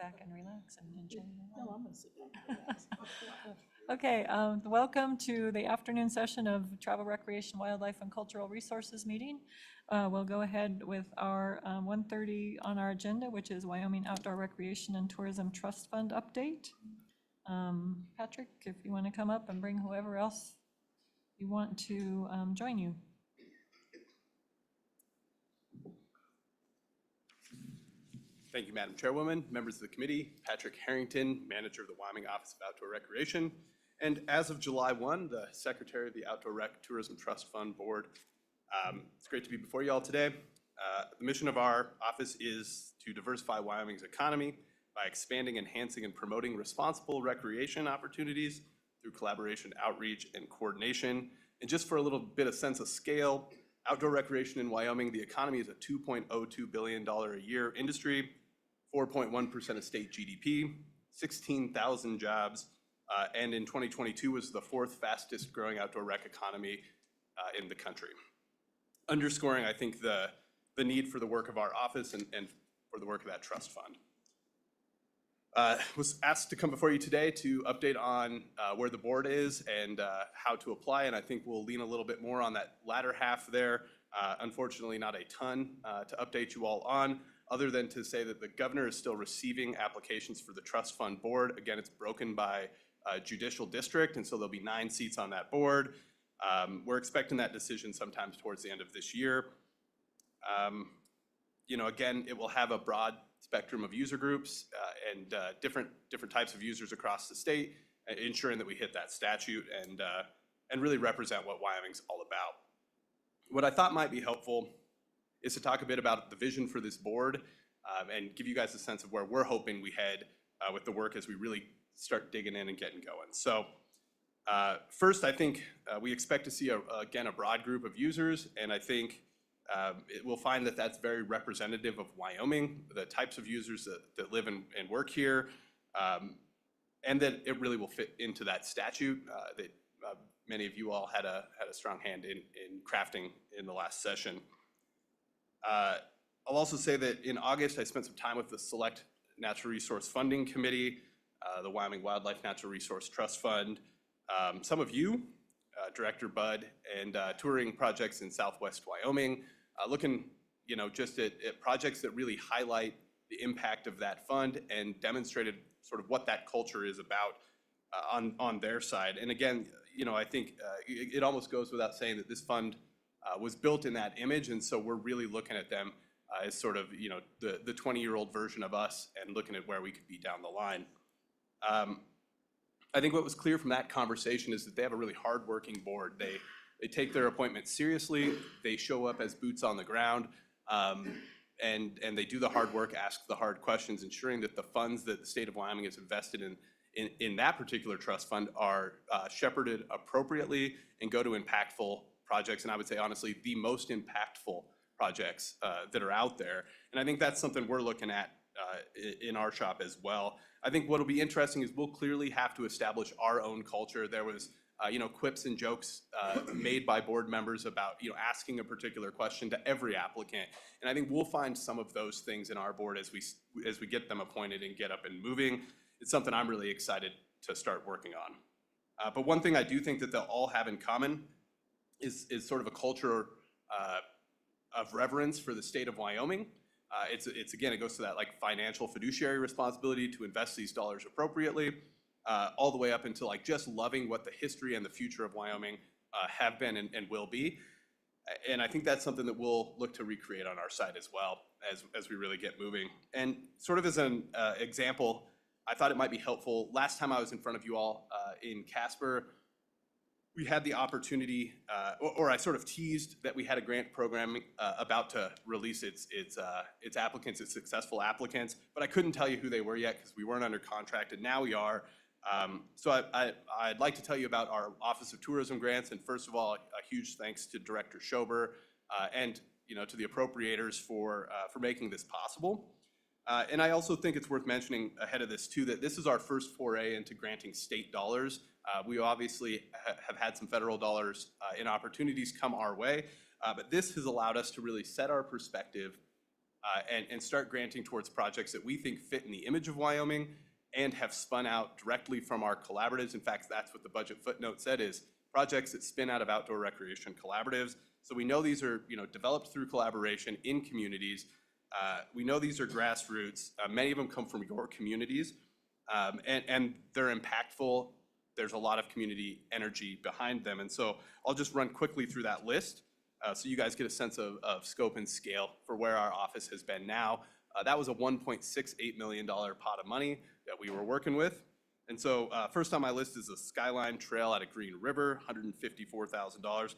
back and relax and enjoy your No, wine. I'm gonna sit down and relax. Okay, welcome to the afternoon session of Travel, Recreation, Wildlife, and Cultural Resources meeting. We'll go ahead with our 1:30 on our agenda, which is Wyoming Outdoor Recreation and Tourism Trust Fund update. Patrick, if you want to come up and bring whoever else you want to join you. Thank you, Madam Chairwoman, members of the committee, Patrick Harrington, Manager of the Wyoming Office of Outdoor Recreation, and as of July 1, the Secretary of the Outdoor Rec Tourism Trust Fund Board. It's great to be before you all today. The mission of our office is to diversify Wyoming's economy by expanding, enhancing, and promoting responsible recreation opportunities through collaboration, outreach, and coordination. And just for a little bit of sense of scale, outdoor recreation in Wyoming, the economy is a $2.02 billion a year industry, 4.1% of state GDP, 16,000 jobs, and in 2022 was the fourth fastest growing outdoor rec economy in the country. Underscoring, I think, the need for the work of our office and for the work of that trust fund. Was asked to come before you today to update on where the board is and how to apply, and I think we'll lean a little bit more on that latter half there. Unfortunately, not a ton to update you all on, other than to say that the governor is still receiving applications for the trust fund board. Again, it's broken by judicial district, and so there'll be 9 seats on that board. We're expecting that decision sometimes towards the end of this year. Again, it will have a broad spectrum of user groups and different types of users across the state, ensuring that we hit that statute and really represent what Wyoming's all about. What I thought might be helpful is to talk a bit about the vision for this board and give you guys a sense of where we're hoping we head with the work as we really start digging in and getting going. So first, I think we expect to see, again, a broad group of users, and I think we'll find that that's very representative of Wyoming, the types of users that live and work here, and that it really will fit into that statute that many of you all had a strong hand in crafting in the last session. I'll also say that in August, I spent some time with the Select Natural Resource Funding Committee, the Wyoming Wildlife Natural Resource Trust Fund, some of you, Director Bud, and touring projects in Southwest Wyoming, looking just at projects that really highlight the impact of that fund and demonstrated sort of what that culture is about on their side. And again, I think it almost goes without saying that this fund was built in that image, and so we're really looking at them as sort of the 20-year-old version of us and looking at where we could be down the line. I think what was clear from that conversation is that they have a really hardworking board. They take their appointments seriously. They show up as boots on the ground, and they do the hard work, ask the hard questions, ensuring that the funds that the state of Wyoming has invested in that particular trust fund are shepherded appropriately and go to impactful projects, and I would say honestly the most impactful projects that are out there. And I think that's something we're looking at in our shop as well. I think what'll be interesting is we'll clearly have to establish our own culture. There was quips and jokes made by board members about asking a particular question to every applicant, and I think we'll find some of those things in our board as we get them appointed and get up and moving. It's something I'm really excited to start working on. But one thing I do think that they'll all have in common is sort of a culture of reverence for the state of Wyoming. It's again, it goes to that like financial fiduciary responsibility to invest these dollars appropriately, all the way up until like just loving what the history and the future of Wyoming have been and will be. And I think that's something that we'll look to recreate on our side as well as we really get moving. And sort of as an example, I thought it might be helpful. Last time I was in front of you all in Casper, we had the opportunity, or I sort of teased that we had a grant program about to release its applicants, its successful applicants, but I couldn't tell you who they were yet because we weren't under contract, and now we are. So I'd like to tell you about our Office of Tourism Grants, and first of all, a huge thanks to Director Schober and to the appropriators for making this possible. And I also think it's worth mentioning ahead of this too that this is our first foray into granting state dollars. We obviously have had some federal dollars in opportunities come our way, but this has allowed us to really set our perspective and start granting towards projects that we think fit in the image of Wyoming and have spun out directly from our collaboratives. In fact, that's what the budget footnote said, is projects that spin out of outdoor recreation collaboratives. So we know these are, developed through collaboration in communities. We know these are grassroots. Many of them come from your communities, and they're impactful. There's a lot of community energy behind them. And so I'll just run quickly through that list so you guys get a sense of scope and scale for where our office has been now. That was a $1.68 million pot of money that we were working with. And so first on my list is the Skyline Trail out of Green River, $154,000.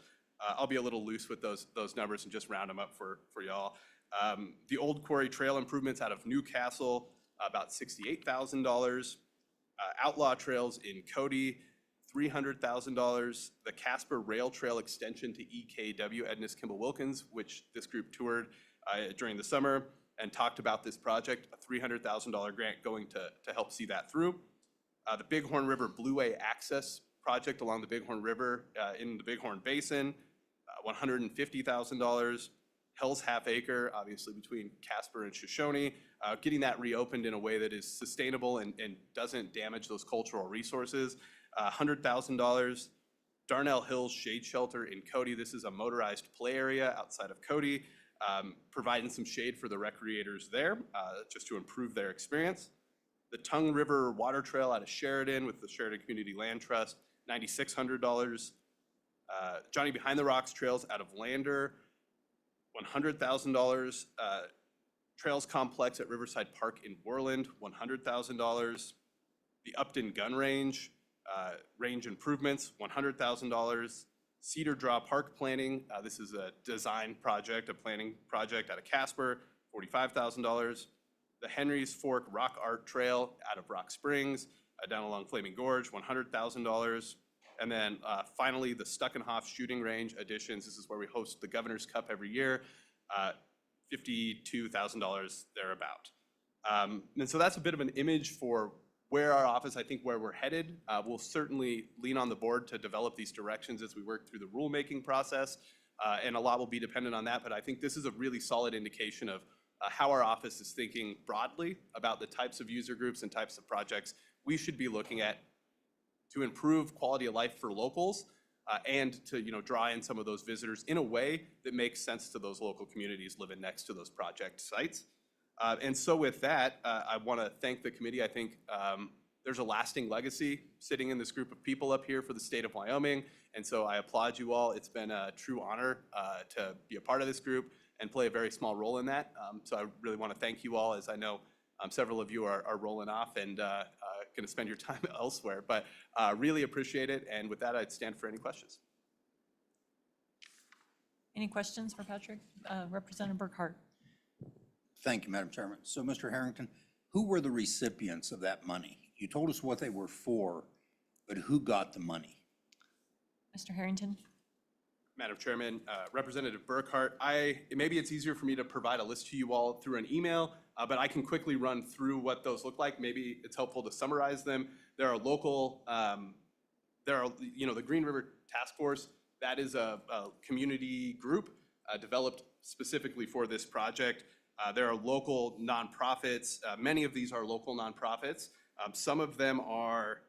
I'll be a little loose with those numbers and just round them up for y'all. The Old Quarry Trail improvements out of Newcastle, about $68,000. Outlaw Trails in Cody, $300,000. The Casper Rail Trail extension to EKW, Edness Kimball Wilkins, which this group toured during the summer and talked about this project, a $300,000 grant going to help see that through. The Bighorn River Blueway Access Project along the Bighorn River in the Bighorn Basin, $150,000. Hell's Half Acre, obviously between Casper and Shoshone, getting that reopened in a way that is sustainable and doesn't damage those cultural resources, $100,000. Darnell Hills Shade Shelter in Cody. This is a motorized play area outside of Cody, providing some shade for the recreators there, just to improve their experience. The Tongue River Water Trail out of Sheridan with the Sheridan Community Land Trust, $9,600. Johnny Behind the Rocks Trails out of Lander, $100,000. Trails Complex at Riverside Park in Worland, $100,000. The Upton Gun Range, range improvements, $100,000. Cedar Draw Park Planning, this is a design project, a planning project out of Casper, $45,000. The Henry's Fork Rock Art Trail out of Rock Springs, down along Flaming Gorge, $100,000. And then finally, the Stuckenhoff Shooting Range additions. This is where we host the Governor's Cup every year, $52,000 thereabout. And so that's a bit of an image for where our office, I think where we're headed. We'll certainly lean on the board to develop these directions as we work through the rulemaking process, and a lot will be dependent on that. But I think this is a really solid indication of how our office is thinking broadly about the types of user groups and types of projects we should be looking at to improve quality of life for locals and to draw in some of those visitors in a way that makes sense to those local communities living next to those project sites. And so with that, I want to thank the committee. I think there's a lasting legacy sitting in this group of people up here for the state of Wyoming. And so I applaud you all. It's been a true honor to be a part of this group and play a very small role in that. So I really want to thank you all, as I know several of you are rolling off and going to spend your time elsewhere. But really appreciate it. And with that, I'd stand for any questions. Any questions for Patrick? Representative Burkhart. Thank you, Madam Chairman. So, Mr. Harrington, who were the recipients of that money? You told us what they were for, but who got the money? Mr. Harrington. Madam Chairman, Representative Burkhart, maybe it's easier for me to provide a list to you all through an email, but I can quickly run through what those look like. Maybe it's helpful to summarize them. There are local, the Green River Task Force. That is a community group developed specifically for this project. There are local nonprofits. Many of these are local nonprofits. Some of them are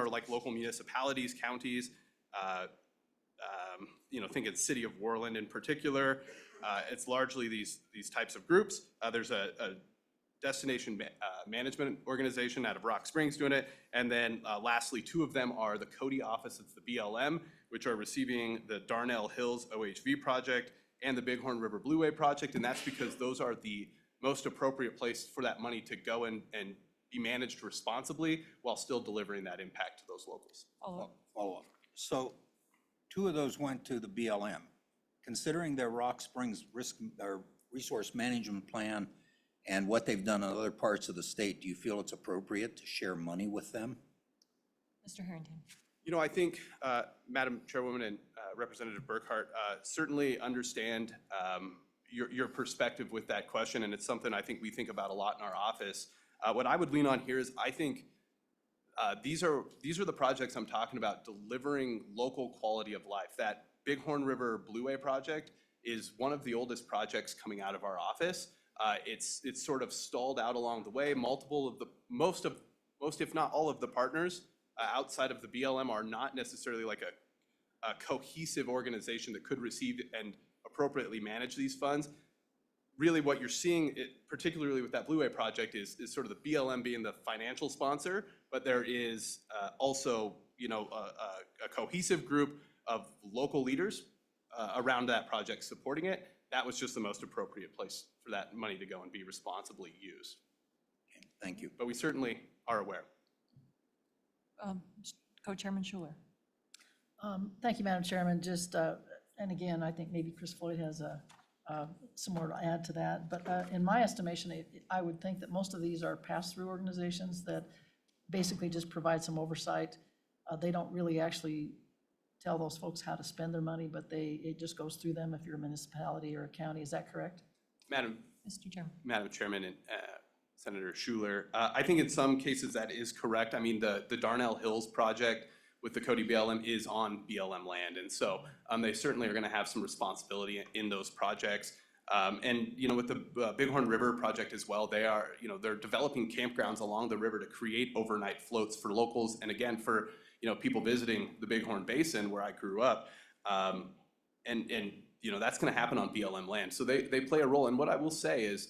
like local municipalities, counties. Think of the city of Worland in particular. It's largely these types of groups. There's a destination management organization out of Rock Springs doing it. And then lastly, two of them are the Cody office, it's the BLM, which are receiving the Darnell Hills OHV project and the Bighorn River Blueway project. And that's because those are the most appropriate place for that money to go and be managed responsibly while still delivering that impact to those locals. Follow up. So two of those went to the BLM. Considering their Rock Springs resource management plan and what they've done in other parts of the state, do you feel it's appropriate to share money with them? Mr. Harrington. I think, Madam Chairwoman and Representative Burkhart, certainly understand your perspective with that question, and it's something I think we think about a lot in our office. What I would lean on here is I think these are the projects I'm talking about, delivering local quality of life. That Bighorn River Blueway project is one of the oldest projects coming out of our office. It's sort of stalled out along the way. Most if not all of the partners outside of the BLM are not necessarily like a cohesive organization that could receive and appropriately manage these funds. Really what you're seeing, particularly with that Blue Wave project, is sort of the BLM being the financial sponsor, but there is also, a cohesive group of local leaders around that project supporting it. That was just the most appropriate place for that money to go and be responsibly used. Thank you. But we certainly are aware. Co-Chairman Schuler. Thank you, Madam Chairman. Just, and again, I think maybe Chris Floyd has some more to add to that. But in my estimation, I would think that most of these are pass-through organizations that basically just provide some oversight. They don't really actually tell those folks how to spend their money, but it just goes through them if you're a municipality or a county. Is that correct? Mr. Chairman. Madam Chairman and Senator Schuler, I think in some cases that is correct. I mean, the Darnell Hills project with the Cody BLM is on BLM land. And so they certainly are going to have some responsibility in those projects. And, with the Bighorn River project as well, they're developing campgrounds along the river to create overnight floats for locals. And again, for, people visiting the Bighorn Basin where I grew up. And that's going to happen on BLM land. So they play a role. And what I will say is,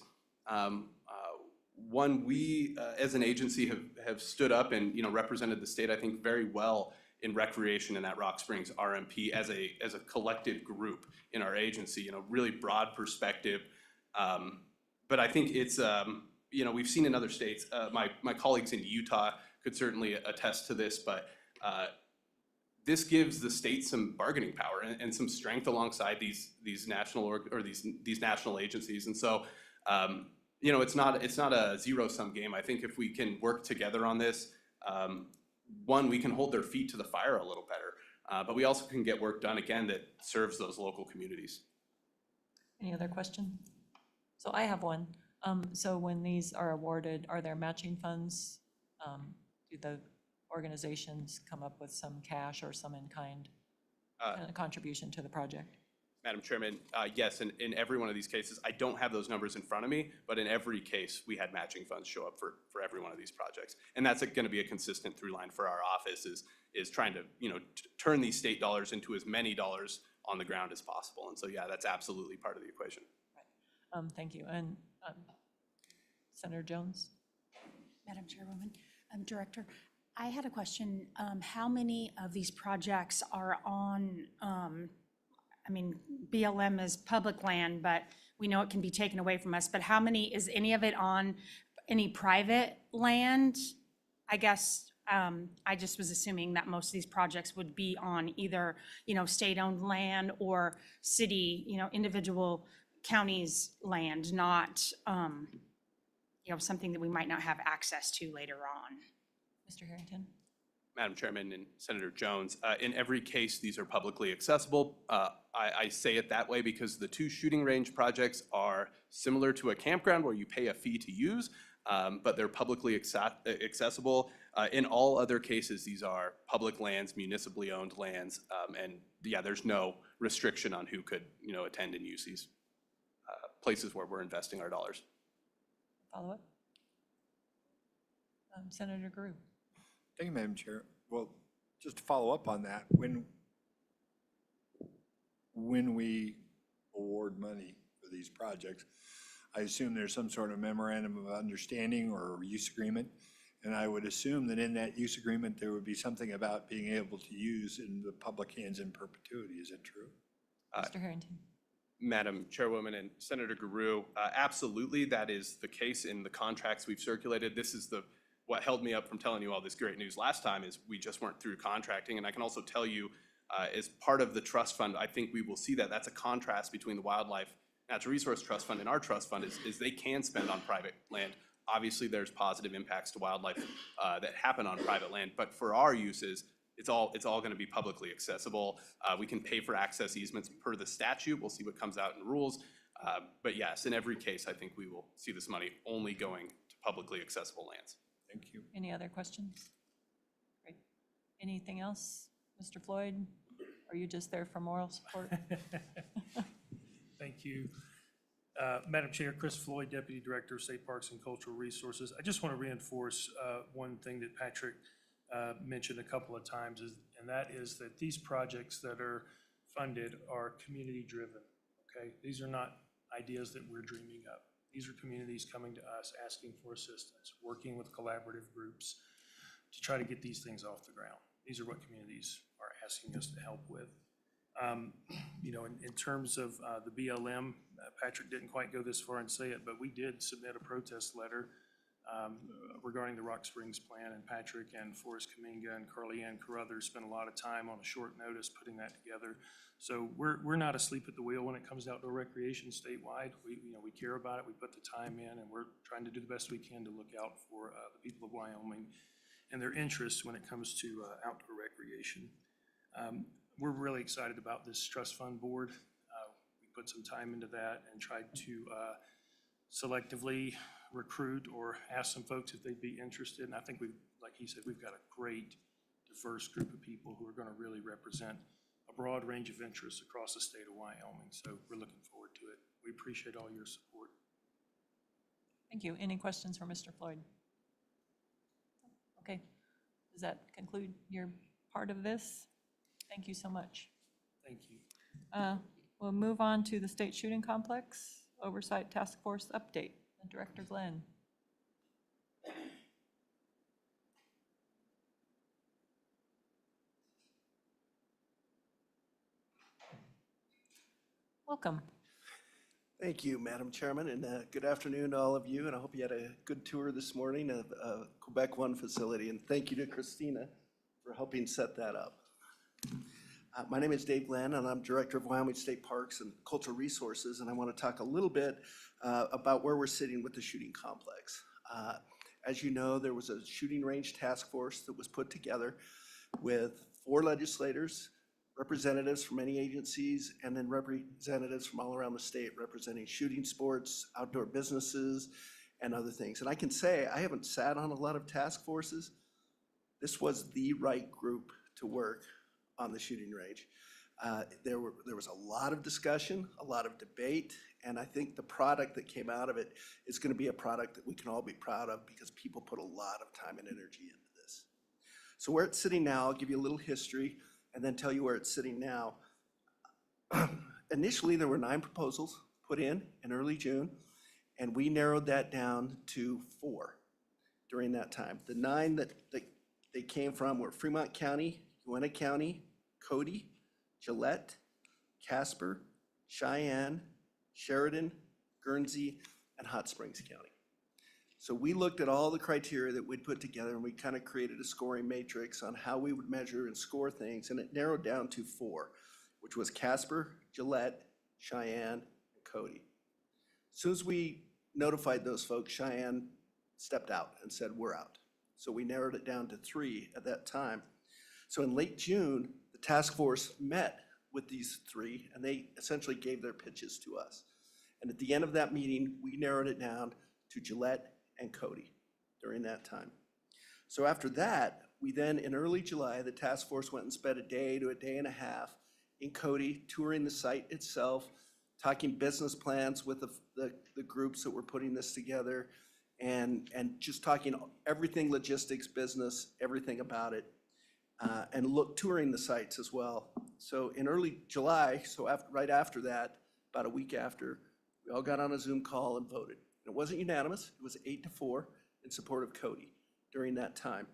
one, we as an agency have stood up and represented the state, I think, very well in recreation and at Rock Springs RMP as a collective group in our agency, really broad perspective. But I think it's we've seen in other states. My colleagues in Utah could certainly attest to this, but this gives the state some bargaining power and some strength alongside these national these national agencies. And so it's not a zero-sum game. I think if we can work together on this, one, we can hold their feet to the fire a little better, but we also can get work done, again, that serves those local communities. Any other question? So I have one. So when these are awarded, are there matching funds? Do the organizations come up with some cash or some in-kind contribution to the project? Madam Chairman, yes, in every one of these cases, I don't have those numbers in front of me, but in every case, we had matching funds show up for every one of these projects. And that's going to be a consistent through line for our office is trying to, turn these state dollars into as many dollars on the ground as possible. And so, yeah, that's absolutely part of the equation. Right. Thank you. And Senator Jones? Madam Chairwoman, Director, I had a question. How many of these projects are on, BLM is public land, but we know it can be taken away from us, but how many, is any of it on any private land? I guess I just was assuming that most of these projects would be on either, state-owned land or city, individual counties' land, not, something that we might not have access to later on. Mr. Harrington? Madam Chairman and Senator Jones, in every case, these are publicly accessible. I say it that way because the two shooting range projects are similar to a campground where you pay a fee to use, but they're publicly accessible. In all other cases, these are public lands, municipally owned lands, and yeah, there's no restriction on who could, attend and use these places where we're investing our dollars. Follow up? Senator Guru? Thank you, Madam Chair. Well, just to follow up on that, when we award money for these projects, I assume there's some sort of memorandum of understanding or use agreement. And I would assume that in that use agreement, there would be something about being able to use in the public hands in perpetuity. Is that true? Mr. Harrington? Madam Chairwoman and Senator Guru, absolutely, that is the case in the contracts we've circulated. This is what held me up from telling you all this great news last time is we just weren't through contracting. And I can also tell you, as part of the trust fund, I think we will see that. That's a contrast between the Wildlife Natural Resource Trust Fund and our trust fund is they can spend on private land. Obviously, there's positive impacts to wildlife that happen on private land, but for our uses, it's all going to be publicly accessible. We can pay for access easements per the statute. We'll see what comes out in rules. But yes, in every case, I think we will see this money only going to publicly accessible lands. Thank you. Any other questions? Great. Anything else? Mr. Floyd, are you just there for moral support? Thank you. Madam Chair, Chris Floyd, Deputy Director of State Parks and Cultural Resources. I just want to reinforce one thing that Patrick mentioned a couple of times, and that is that these projects that are funded are community-driven, okay? These are not ideas that we're dreaming up. These are communities coming to us, asking for assistance, working with collaborative groups to try to get these things off the ground. These are what communities are asking us to help with. You know, in terms of the BLM, Patrick didn't quite go this far and say it, but we did submit a protest letter regarding the Rock Springs plan, and Patrick and Forrest Kaminga and Carly Ann Carruthers spent a lot of time on a short notice putting that together. So we're not asleep at the wheel when it comes to outdoor recreation statewide. We care about it, we put the time in, and we're trying to do the best we can to look out for the people of Wyoming and their interests when it comes to outdoor recreation. We're really excited about this trust fund board. We put some time into that and tried to selectively recruit or ask some folks if they'd be interested. And I think like he said, we've got a great diverse group of people who are going to really represent a broad range of interests across the state of Wyoming. So we're looking forward to it. We appreciate all your support. Thank you. Any questions for Mr. Floyd? Okay. Does that conclude your part of this? Thank you so much. Thank you. We'll move on to the State Shooting Complex Oversight Task Force update. Director Glenn. Welcome. Thank you, Madam Chairman, and good afternoon to all of you, and I hope you had a good tour this morning of Quebec One facility, and thank you to Christina for helping set that up. My name is Dave Glenn, and I'm Director of Wyoming State Parks and Cultural Resources, and I want to talk a little bit about where we're sitting with the shooting complex. As you know, there was a shooting range task force that was put together with 4 legislators, representatives from many agencies, and then representatives from all around the state representing shooting sports, outdoor businesses, and other things. And I can say, I haven't sat on a lot of task forces. This was the right group to work on the shooting range. There was a lot of discussion, a lot of debate, and I think the product that came out of it is going to be a product that we can all be proud of because people put a lot of time and energy into this. So where it's sitting now, I'll give you a little history and then tell you where it's sitting now. Initially, there were 9 proposals put in early June, and we narrowed that down to 4 during that time. The 9 that they came from were Fremont County, Uena County, Cody, Gillette, Casper, Cheyenne, Sheridan, Guernsey, and Hot Springs County. So we looked at all the criteria that we'd put together, and we kind of created a scoring matrix on how we would measure and score things, and it narrowed down to 4, which was Casper, Gillette, Cheyenne, and Cody. As soon as we notified those folks, Cheyenne stepped out and said, we're out. So we narrowed it down to 3 at that time. So in late June, the task force met with these 3, and they essentially gave their pitches to us. And at the end of that meeting, we narrowed it down to Gillette and Cody during that time. So after that, we then, in early July, the task force went and spent a day to a day and a half in Cody, touring the site itself, talking business plans with the groups that were putting this together, and just talking everything logistics, business, everything about it, and touring the sites as well. So in early July, so right after that, about a week after, we all got on a Zoom call and voted. It wasn't unanimous, it was 8-4 in support of Cody during that time.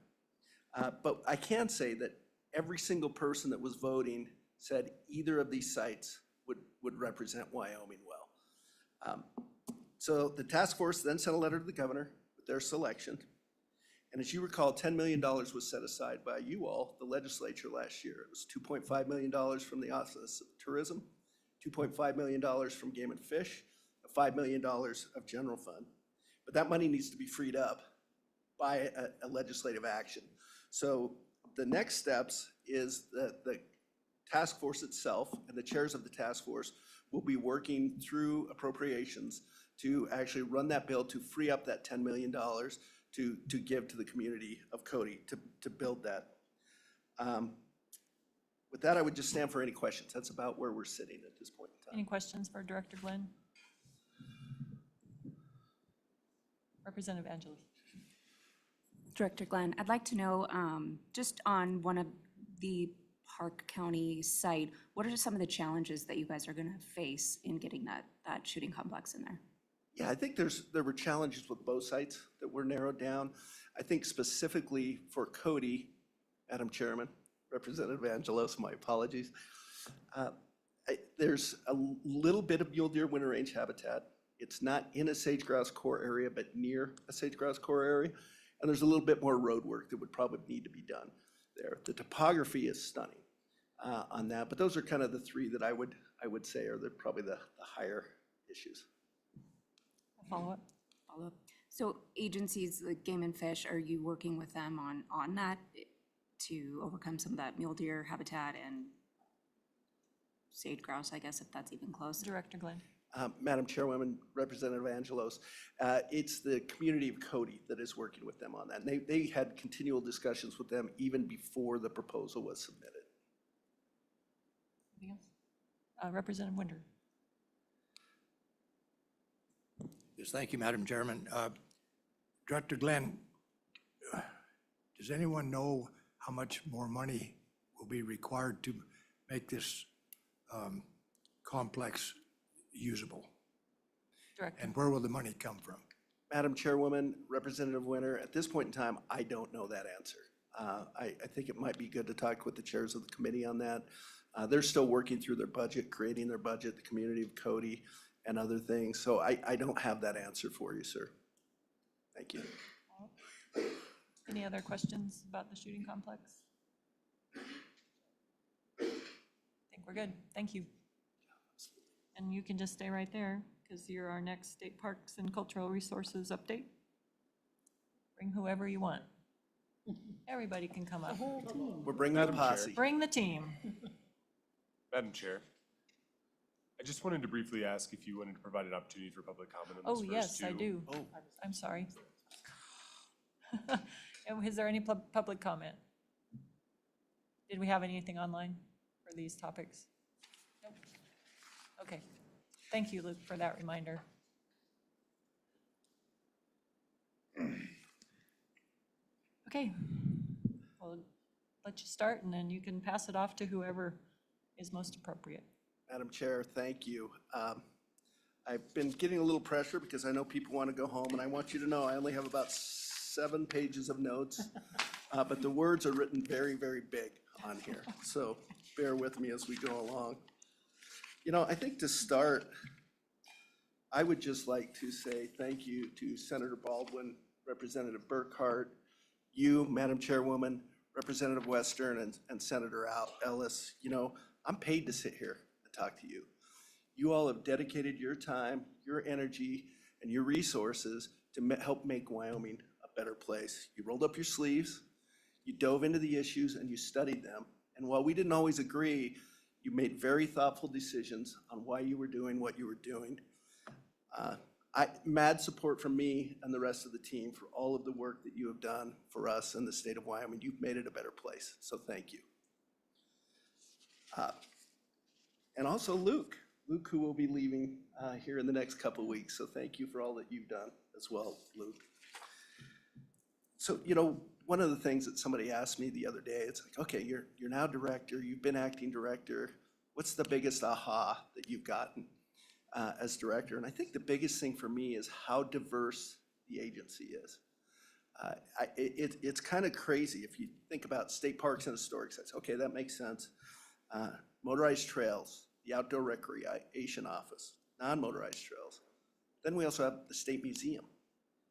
But I can say that every single person that was voting said either of these sites would represent Wyoming well. So the task force then sent a letter to the governor with their selection. And as you recall, $10 million was set aside by you all, the legislature, last year. It was $2.5 million from the Office of Tourism, $2.5 million from Game and Fish, $5 million of general fund. But that money needs to be freed up by a legislative action. So the next steps is that the task force itself and the chairs of the task force will be working through appropriations to actually run that bill to free up that $10 million to give to the community of Cody to build that. with that, I would just stand for any questions. That's about where we're sitting at this point in time. Any questions for Director Glenn? Representative Angelos. Director Glenn, I'd like to know, just on one of the Park County site, what are some of the challenges that you guys are gonna face in getting that shooting complex in there? Yeah, I think there were challenges with both sites that were narrowed down. I think specifically for Cody, Madam Chairman, Representative Angelos, my apologies. There's a little bit of mule deer winter range habitat. It's not in a sage-grouse core area, but near a sage-grouse core area. And there's a little bit more road work that would probably need to be done there. The topography is stunning on that, but those are kind of the three that I would say are probably the higher issues. Follow-up? Follow-up. So agencies like Game and Fish, are you working with them on that to overcome some of that mule deer habitat and sage grouse, I guess, if that's even close? Director Glenn. Madam Chairwoman, Representative Angelos, it's the community of Cody that is working with them on that. And they had continual discussions with them even before the proposal was submitted. Anything else? Representative Winder. Yes, thank you, Madam Chairman. Director Glenn, does anyone know how much more money will be required to make this complex usable? Director. And where will the money come from? Madam Chairwoman, Representative Winter, at this point in time, I don't know that answer. I think it might be good to talk with the chairs of the committee on that. They're still working through their budget, creating their budget, the community of Cody and other things. So I don't have that answer for you, sir. Thank you. Any other questions about the shooting complex? I think we're good. Thank you. And you can just stay right there because you're our next State Parks and Cultural Resources update. Bring whoever you want. Everybody can come up. We're bringing the posse. Bring the team. Madam Chair, I just wanted to briefly ask if you wanted to provide an opportunity for public comment on Oh, this yes, first I two. do. Oh. I'm sorry. Is there any public comment? Did we have anything online for these topics? Nope. Okay. Thank you, Luke, for that reminder. Okay. Well, let you start, and then you can pass it off to whoever is most appropriate. Madam Chair, thank you. I've been getting a little pressure because I know people want to go home, and I want you to know I only have about 7 pages of notes, but the words are written very, very big on here. So bear with me as we go along. You know, I think to start, I would just like to say thank you to Senator Baldwin, Representative Burkhart, you, Madam Chairwoman, Representative Western, and Senator Ellis. You know, I'm paid to sit here and talk to you. You all have dedicated your time, your energy, and your resources to help make Wyoming a better place. You rolled up your sleeves, you dove into the issues, and you studied them. And while we didn't always agree, you made very thoughtful decisions on why you were doing what you were doing. Mad support from me and the rest of the team for all of the work that you have done for us in the state of Wyoming. You've made it a better place, so thank you. And also Luke, who will be leaving here in the next couple of weeks, so thank you for all that you've done as well, Luke. So, you know, one of the things that somebody asked me the other day, it's like, okay, you're now director, you've been acting director. What's the biggest aha that you've gotten as director? And I think the biggest thing for me is how diverse the agency is. It's kind of crazy if you think about state parks and historic sites. Okay, that makes sense. Motorized trails, the outdoor recreation office, non-motorized trails. Then we also have the state museum,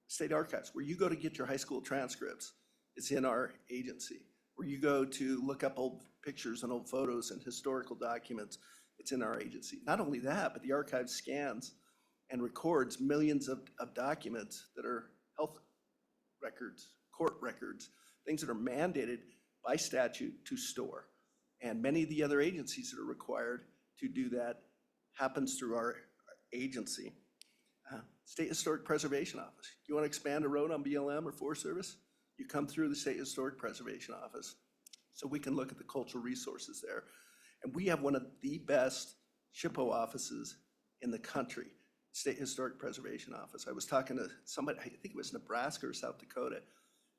state archives, where you go to get your high school transcripts. It's in our agency. Where you go to look up old pictures and old photos and historical documents, it's in our agency. Not only that, but the archive scans and records millions of documents that are health records, court records, things that are mandated by statute to store. And many of the other agencies that are required to do that happens through our agency. State Historic Preservation Office. You want to expand a road on BLM or Forest Service? You come through the State Historic Preservation Office. so we can look at the cultural resources there. And we have one of the best SHPO offices in the country, State Historic Preservation Office. I was talking to somebody, I think it was Nebraska or South Dakota.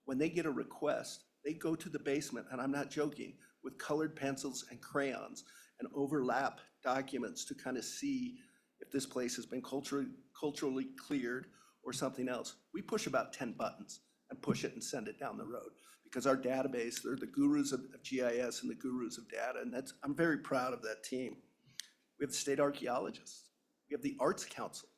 When they get a request, they go to the basement, and I'm not joking, with colored pencils and crayons and overlap documents to kind of see if this place has been culturally cleared or something else. We push about 10 buttons and push it and send it down the road because our database, they're the gurus of GIS and the gurus of data, and I'm very proud of that team. We have the state archaeologists. We have the Arts Council.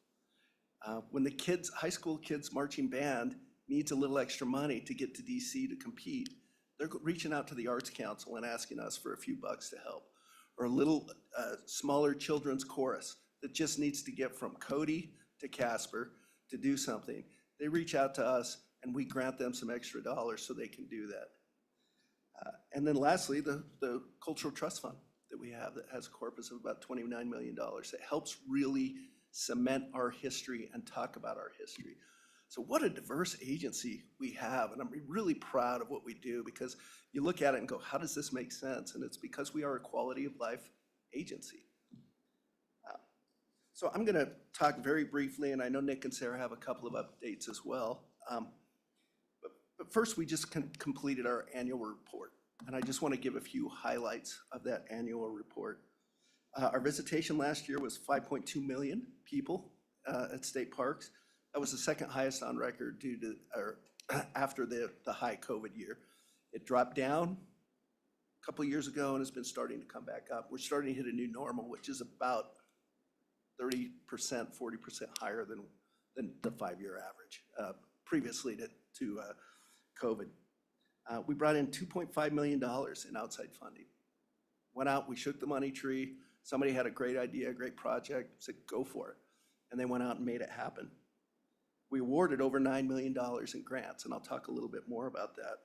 When the kids, high school kids marching band needs a little extra money to get to DC to compete, they're reaching out to the Arts Council and asking us for a few bucks to help. Or a little smaller children's chorus that just needs to get from Cody to Casper to do something. They reach out to us and we grant them some extra dollars so they can do that. And then lastly, the Cultural Trust Fund that we have that has a corpus of about $29 million that helps really cement our history and talk about our history. So what a diverse agency we have, and I'm really proud of what we do because you look at it and go, how does this make sense? And it's because we are a quality of life agency. So I'm gonna talk very briefly, and I know Nick and Sarah have a couple of updates as well. But first, we just completed our annual report, and I just wanna give a few highlights of that annual report. Our visitation last year was 5.2 million people at state parks. That was the second highest on record due to, or after the high COVID year. It dropped down a couple of years ago and has been starting to come back up. We're starting to hit a new normal, which is about 30%, 40% higher than the 5-year average previously to COVID. We brought in $2.5 million in outside funding. Went out, we shook the money tree. Somebody had a great idea, a great project, said, go for it. And they went out and made it happen. We awarded over $9 million in grants, and I'll talk a little bit more about that.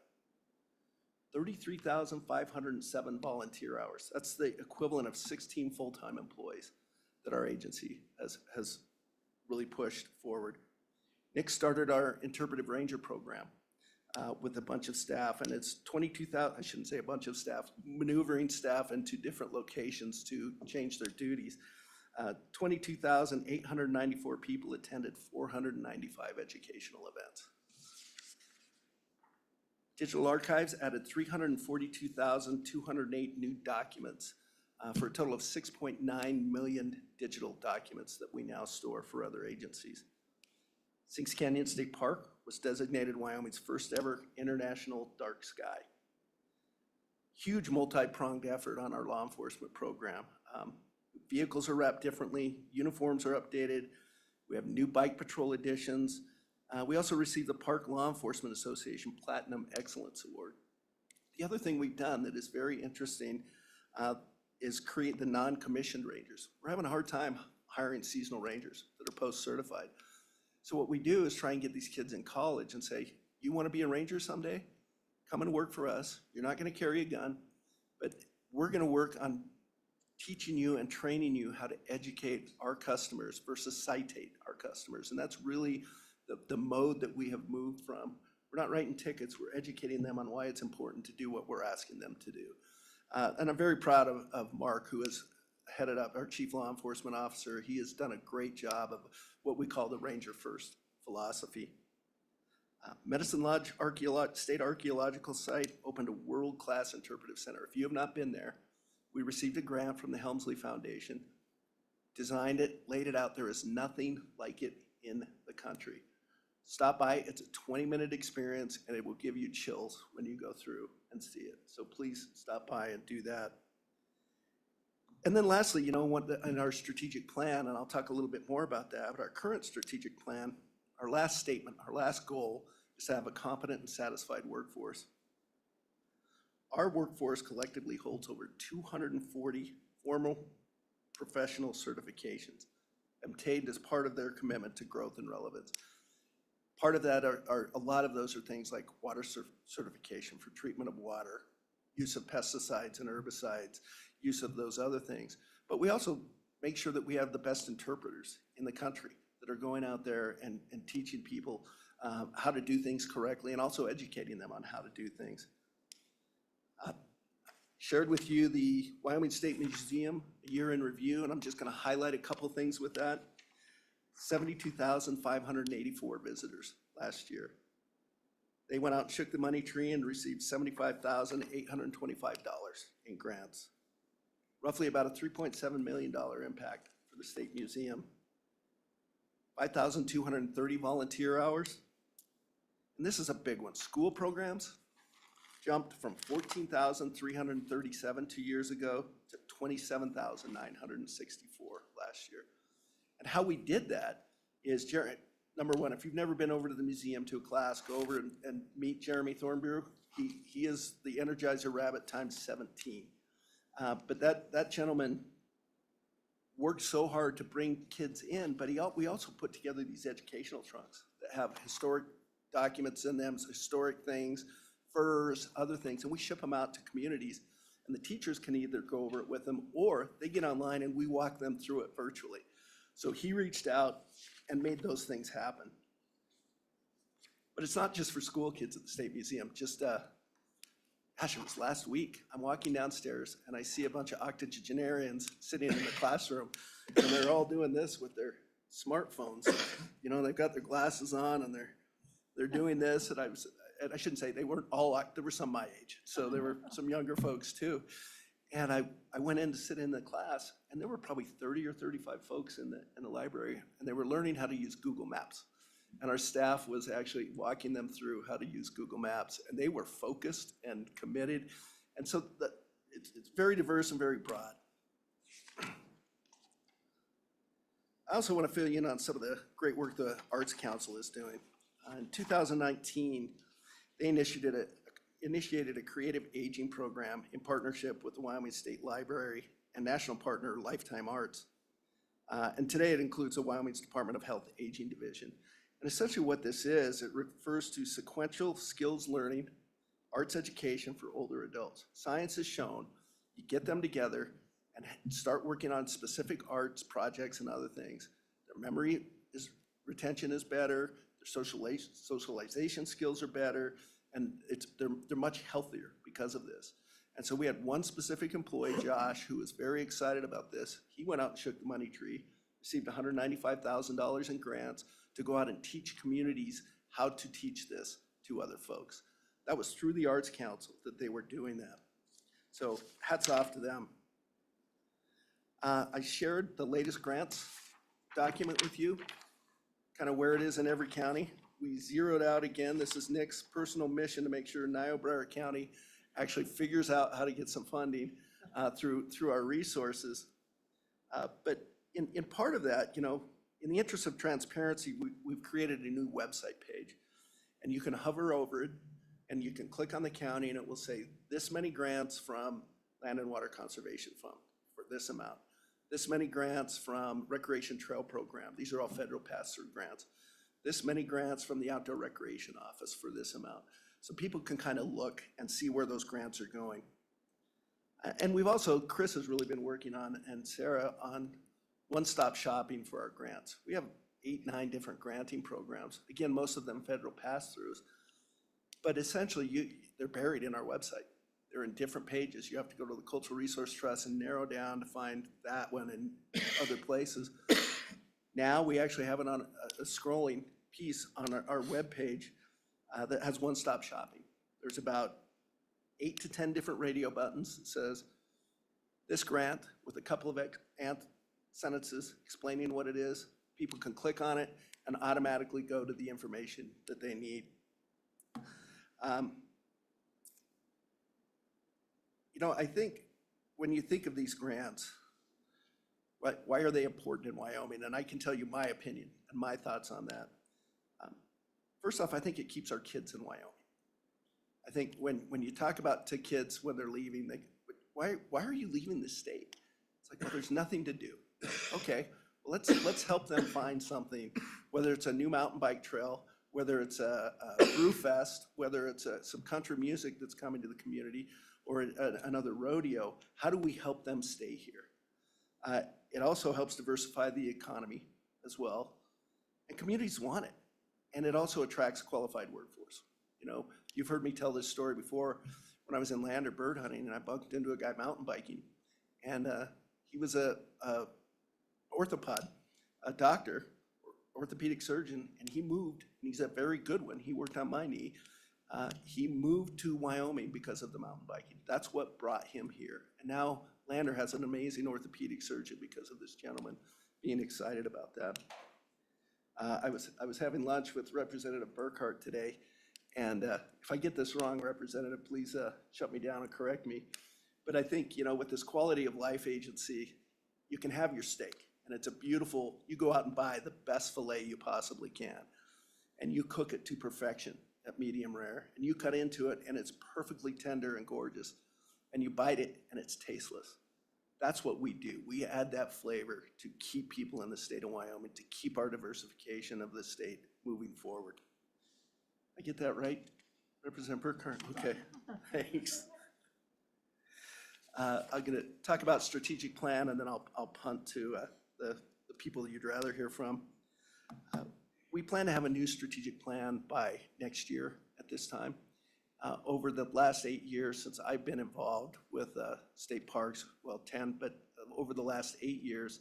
33,507 volunteer hours. That's the equivalent of 16 full-time employees that our agency has really pushed forward. Nick started our interpretive ranger program with a bunch of staff, and it's 22,000, I shouldn't say a bunch of staff, maneuvering staff into different locations to change their duties. 22,894 people attended 495 educational events. Digital Archives added 342,208 new documents for a total of 6.9 million digital documents that we now store for other agencies. Sinks Canyon State Park was designated Wyoming's first ever international dark sky. Huge multi-pronged effort on our law enforcement program. Vehicles are wrapped differently, uniforms are updated, we have new bike patrol additions. We also received the Park Law Enforcement Association Platinum Excellence Award. The other thing we've done that is very interesting is create the non-commissioned rangers. We're having a hard time hiring seasonal rangers that are post-certified. So what we do is try and get these kids in college and say, you want to be a ranger someday? Come and work for us. You're not going to carry a gun, but we're going to work on teaching you and training you how to educate our customers versus citate our customers. And that's really the mode that we have moved from. We're not writing tickets, we're educating them on why it's important to do what we're asking them to do. And I'm very proud of Mark, who has headed up, our Chief Law Enforcement Officer. He has done a great job of what we call the Ranger First philosophy. Medicine Lodge State Archaeological Site opened a world-class interpretive center. If you have not been there, we received a grant from the Helmsley Foundation, designed it, laid it out. There is nothing like it in the country. Stop by, it's a 20-minute experience, and it will give you chills when you go through and see it. So please stop by and do that. And then lastly, in our strategic plan, and I'll talk a little bit more about that, but our current strategic plan, our last statement, our last goal is to have a competent and satisfied workforce. Our workforce collectively holds over 240 formal professional certifications obtained as part of their commitment to growth and relevance. Part of that are a lot of those are things like water certification for treatment of water, use of pesticides and herbicides, use of those other things. But we also make sure that we have the best interpreters in the country that are going out there and teaching people how to do things correctly and also educating them on how to do things. shared with you the Wyoming State Museum year in review, and I'm just gonna highlight a couple things with that. 72,584 visitors last year. They went out and shook the money tree and received $75,825 in grants. Roughly about a $3.7 million impact for the State Museum. 5,230 volunteer hours. And this is a big one. School programs jumped from 14,337 2 years ago to 27,964 last year. And how we did that is, number one, if you've never been over to the museum to a class, go over and meet Jeremy Thornbrew. He is the Energizer Rabbit times 17. But that gentleman worked so hard to bring kids in, but we also put together these educational trunks that have historic documents in them, historic things, furs, other things, and we ship them out to communities. And the teachers can either go over it with them, or they get online and we walk them through it virtually. So he reached out and made those things happen. But it's not just for school kids at the State Museum. Just, gosh, it was last week. I'm walking downstairs and I see a bunch of octogenarians sitting in the classroom, and they're all doing this with their smartphones. You know, they've got their glasses on and they're doing this, and I shouldn't say they weren't all, there were some my age, so there were some younger folks too. And I went in to sit in the class, and there were probably 30 or 35 folks in the library, and they were learning how to use Google Maps. And our staff was actually walking them through how to use Google Maps, and they were focused and committed. And so it's very diverse and very broad. I also want to fill you in on some of the great work the Arts Council is doing. In 2019, they initiated a creative aging program in partnership with the Wyoming State Library and national partner Lifetime Arts. And today it includes the Wyoming's Department of Health Aging Division. And essentially what this is, it refers to sequential skills learning, arts education for older adults. Science has shown you get them together and start working on specific arts projects and other things. Their memory retention is better, their socialization skills are better, and they're much healthier because of this. And so we had one specific employee, Josh, who was very excited about this. He went out and shook the money tree, received $195,000 in grants to go out and teach communities how to teach this to other folks. That was through the Arts Council that they were doing that. So hats off to them. I shared the latest grants document with you, kind of where it is in every county. We zeroed out again, this is Nick's personal mission to make sure Niobrara County actually figures out how to get some funding through our resources. But in part of that, you know, in the interest of transparency, we've created a new website page. And you can hover over it, and you can click on the county, and it will say, this many grants from Land and Water Conservation Fund for this amount. This many grants from Recreation Trail Program. These are all federal pass-through grants. This many grants from the Outdoor Recreation Office for this amount. So people can kind of look and see where those grants are going. And we've also, Chris has really been working on, and Sarah, on one-stop shopping for our grants. We have 8, 9 different granting programs. Again, most of them federal pass-throughs. But essentially, they're buried in our website. They're in different pages. You have to go to the Cultural Resource Trust and narrow down to find that one in other places. Now we actually have it on a scrolling piece on our webpage that has one-stop shopping. There's about 8 to 10 different radio buttons that says, this grant, with a couple of sentences explaining what it is. People can click on it and automatically go to the information that they need. You know, I think when you think of these grants, why are they important in Wyoming? And I can tell you my opinion and my thoughts on that. First off, I think it keeps our kids in Wyoming. I think when you talk about to kids when they're leaving, why are you leaving the state? It's like, well, there's nothing to do. Okay, well, let's help them find something, whether it's a new mountain bike trail, whether it's a brew fest, whether it's some country music that's coming to the community, or another rodeo. How do we help them stay here? It also helps diversify the economy as well, and communities want it, and it also attracts a qualified workforce. You know, you've heard me tell this story before. when I was in Lander bird hunting, and I bumped into a guy mountain biking. And he was a orthopod, a doctor, orthopedic surgeon, and he moved, and he's a very good one. He worked on my knee. He moved to Wyoming because of the mountain biking. That's what brought him here. And now Lander has an amazing orthopedic surgeon because of this gentleman being excited about that. I was having lunch with Representative Burkhart today, and if I get this wrong, Representative, please shut me down and correct me. But I think, you know, with this quality of life agency, you can have your steak, and it's a beautiful, you go out and buy the best filet you possibly can, and you cook it to perfection at medium rare, and you cut into it, and it's perfectly tender and gorgeous, and you bite it, and it's tasteless. That's what we do. We add that flavor to keep people in the state of Wyoming, to keep our diversification of the state moving forward. I get that right, Representative Burkhart? Okay, thanks. I'm gonna talk about strategic plan, and then I'll punt to the people that you'd rather hear from. We plan to have a new strategic plan by next year at this time. Over the last 8 years since I've been involved with state parks, well, 10, but over the last 8 years,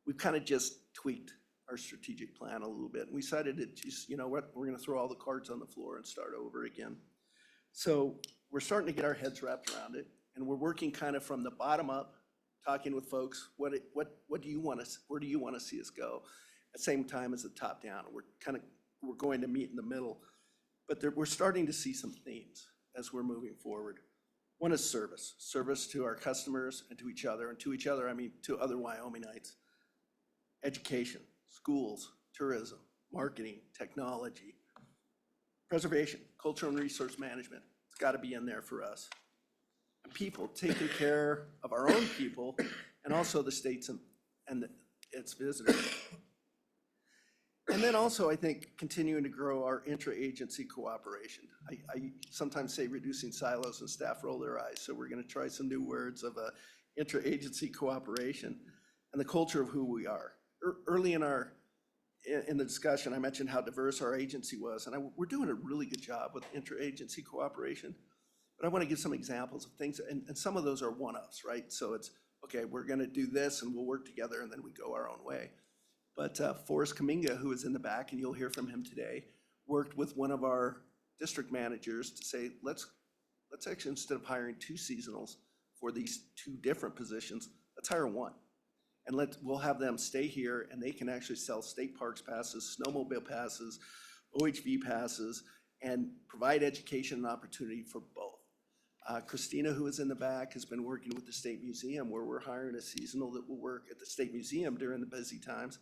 we've kind of just tweaked our strategic plan a little bit. And we decided to just, you know what, we're gonna throw all the cards on the floor and start over again. So we're starting to get our heads wrapped around it, and we're working kind of from the bottom up, talking with folks, what do you want us, where do you want to see us go? At the same time as the top down, we're going to meet in the middle. But we're starting to see some themes as we're moving forward. One is service to our customers and to each other. And to each other, I mean to other Wyomingites. Education, schools, tourism, marketing, technology, preservation, cultural and resource management. It's got to be in there for us. And people, taking care of our own people and also the states and its visitors. And then also, I think, continuing to grow our intra-agency cooperation. I sometimes say reducing silos, and staff roll their eyes, so we're gonna try some new words of intra-agency cooperation and the culture of who we are. Early in the discussion, I mentioned how diverse our agency was, and we're doing a really good job with intra-agency cooperation. But I wanna give some examples of things, and some of those are one-offs, right? So it's, okay, we're gonna do this and we'll work together and then we go our own way. But Forrest Kaminga, who is in the back, and you'll hear from him today, worked with one of our district managers to say, let's actually, instead of hiring 2 seasonals for these 2 different positions, let's hire 1. And we'll have them stay here, and they can actually sell state parks passes, snowmobile passes, OHV passes, and provide education and opportunity for both. Christina, who is in the back, has been working with the State Museum, where we're hiring a seasonal that will work at the State Museum during the busy times,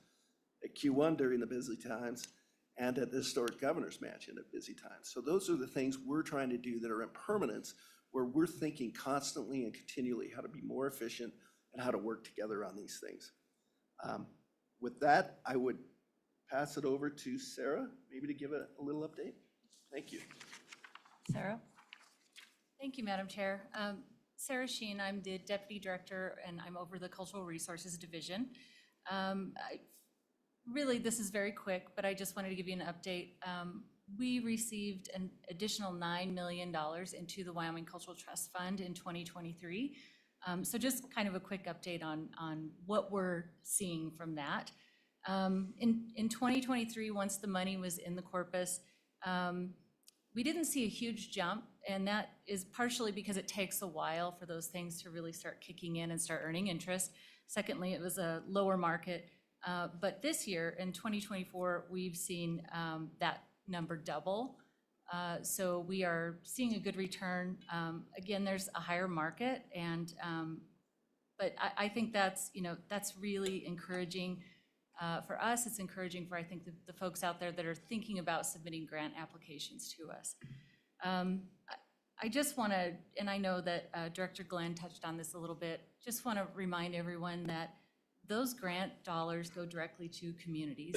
at Q1 during the busy times, and at the Historic Governor's Mansion at busy times. So those are the things we're trying to do that are in permanence, where we're thinking constantly and continually how to be more efficient and how to work together on these things. With that, I would pass it over to Sarah, maybe to give a little update. Thank you. Sarah? Thank you, Madam Chair. Sarah Sheen, I'm the Deputy Director, and I'm over the Cultural Resources Division. Really, this is very quick, but I just wanted to give you an update. We received an additional $9 million into the Wyoming Cultural Trust Fund in 2023. So just kind of a quick update on what we're seeing from that. In 2023, once the money was in the corpus, we didn't see a huge jump, and that is partially because it takes a while for those things to really start kicking in and start earning interest. Secondly, it was a lower market. But this year, in 2024, we've seen that number double. So we are seeing a good return. Again, there's a higher market, and but I think that's, you know, that's really encouraging for us. It's encouraging for, I think, the folks out there that are thinking about submitting grant applications to us. I just want to, and I know that Director Glenn touched on this a little bit, just want to remind everyone that those grant dollars go directly to communities.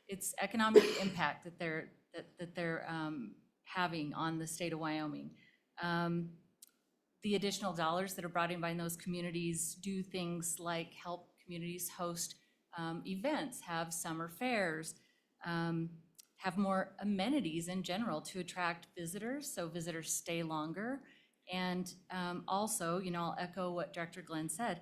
It's economic impact that they're having on the state of Wyoming. The additional dollars that are brought in by those communities do things like help communities host events, have summer fairs, have more amenities in general to attract visitors, so visitors stay longer, And also, I'll echo what Director Glenn said.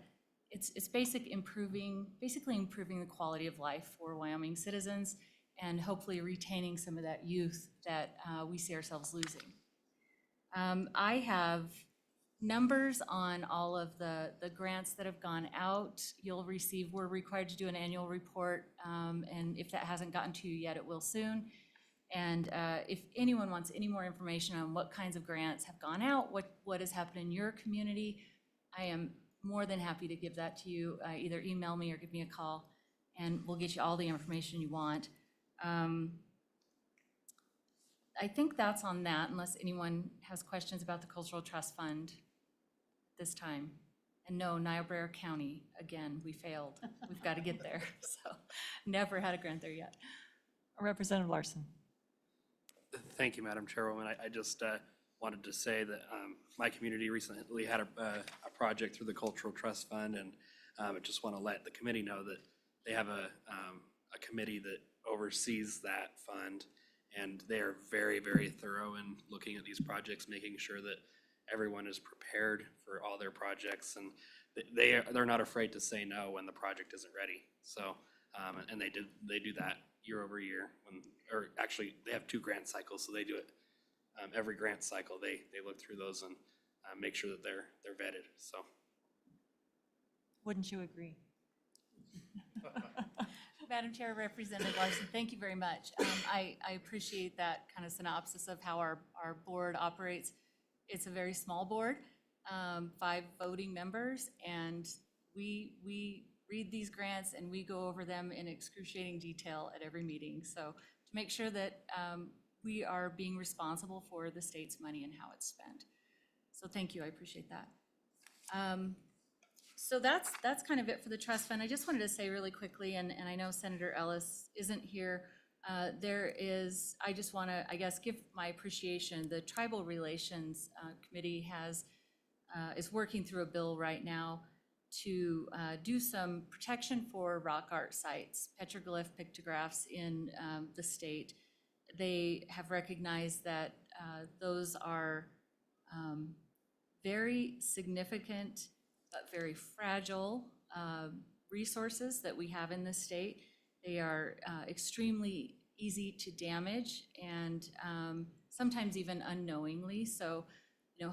It's basically improving the quality of life for Wyoming citizens and hopefully retaining some of that youth that we see ourselves losing. I have numbers on all of the grants that have gone out. We're required to do an annual report, and if that hasn't gotten to you yet, it will soon. And if anyone wants any more information on what kinds of grants have gone out, what has happened in your community, I am more than happy to give that to you. Either email me or give me a call, and we'll get you all the information you want. I think that's on that, unless anyone has questions about the Cultural Trust Fund this time. And no, Niobrara County, again, we failed. We've got to get there. So never had a grant there yet. Representative Larson. Thank you, Madam Chairwoman. I just wanted to say that my community recently had a project through the Cultural Trust Fund, and I just want to let the committee know that they have a committee that oversees that fund, and they are very, very thorough in looking at these projects, making sure that everyone is prepared for all their projects, and they're not afraid to say no when the project isn't ready. So, and they do that year over year. Or actually, they have 2 grant cycles, so they do it every grant cycle. They look through those and make sure that they're vetted. So, Wouldn't you agree? Madam Chair, Representative Larson, thank you very much. I appreciate that kind of synopsis of how our board operates. It's a very small board, 5 voting members, and we read these grants and we go over them in excruciating detail at every meeting. So to make sure that we are being responsible for the state's money and how it's spent. So thank you, I appreciate that. So that's kind of it for the trust fund. I just wanted to say really quickly, and I know Senator Ellis isn't here, I just want to, I guess, give my appreciation. The Tribal Relations Committee is working through a bill right now to do some protection for rock art sites, petroglyph pictographs in the state. They have recognized that those are very significant but very fragile resources that we have in the state. They are extremely easy to damage and sometimes even unknowingly. So,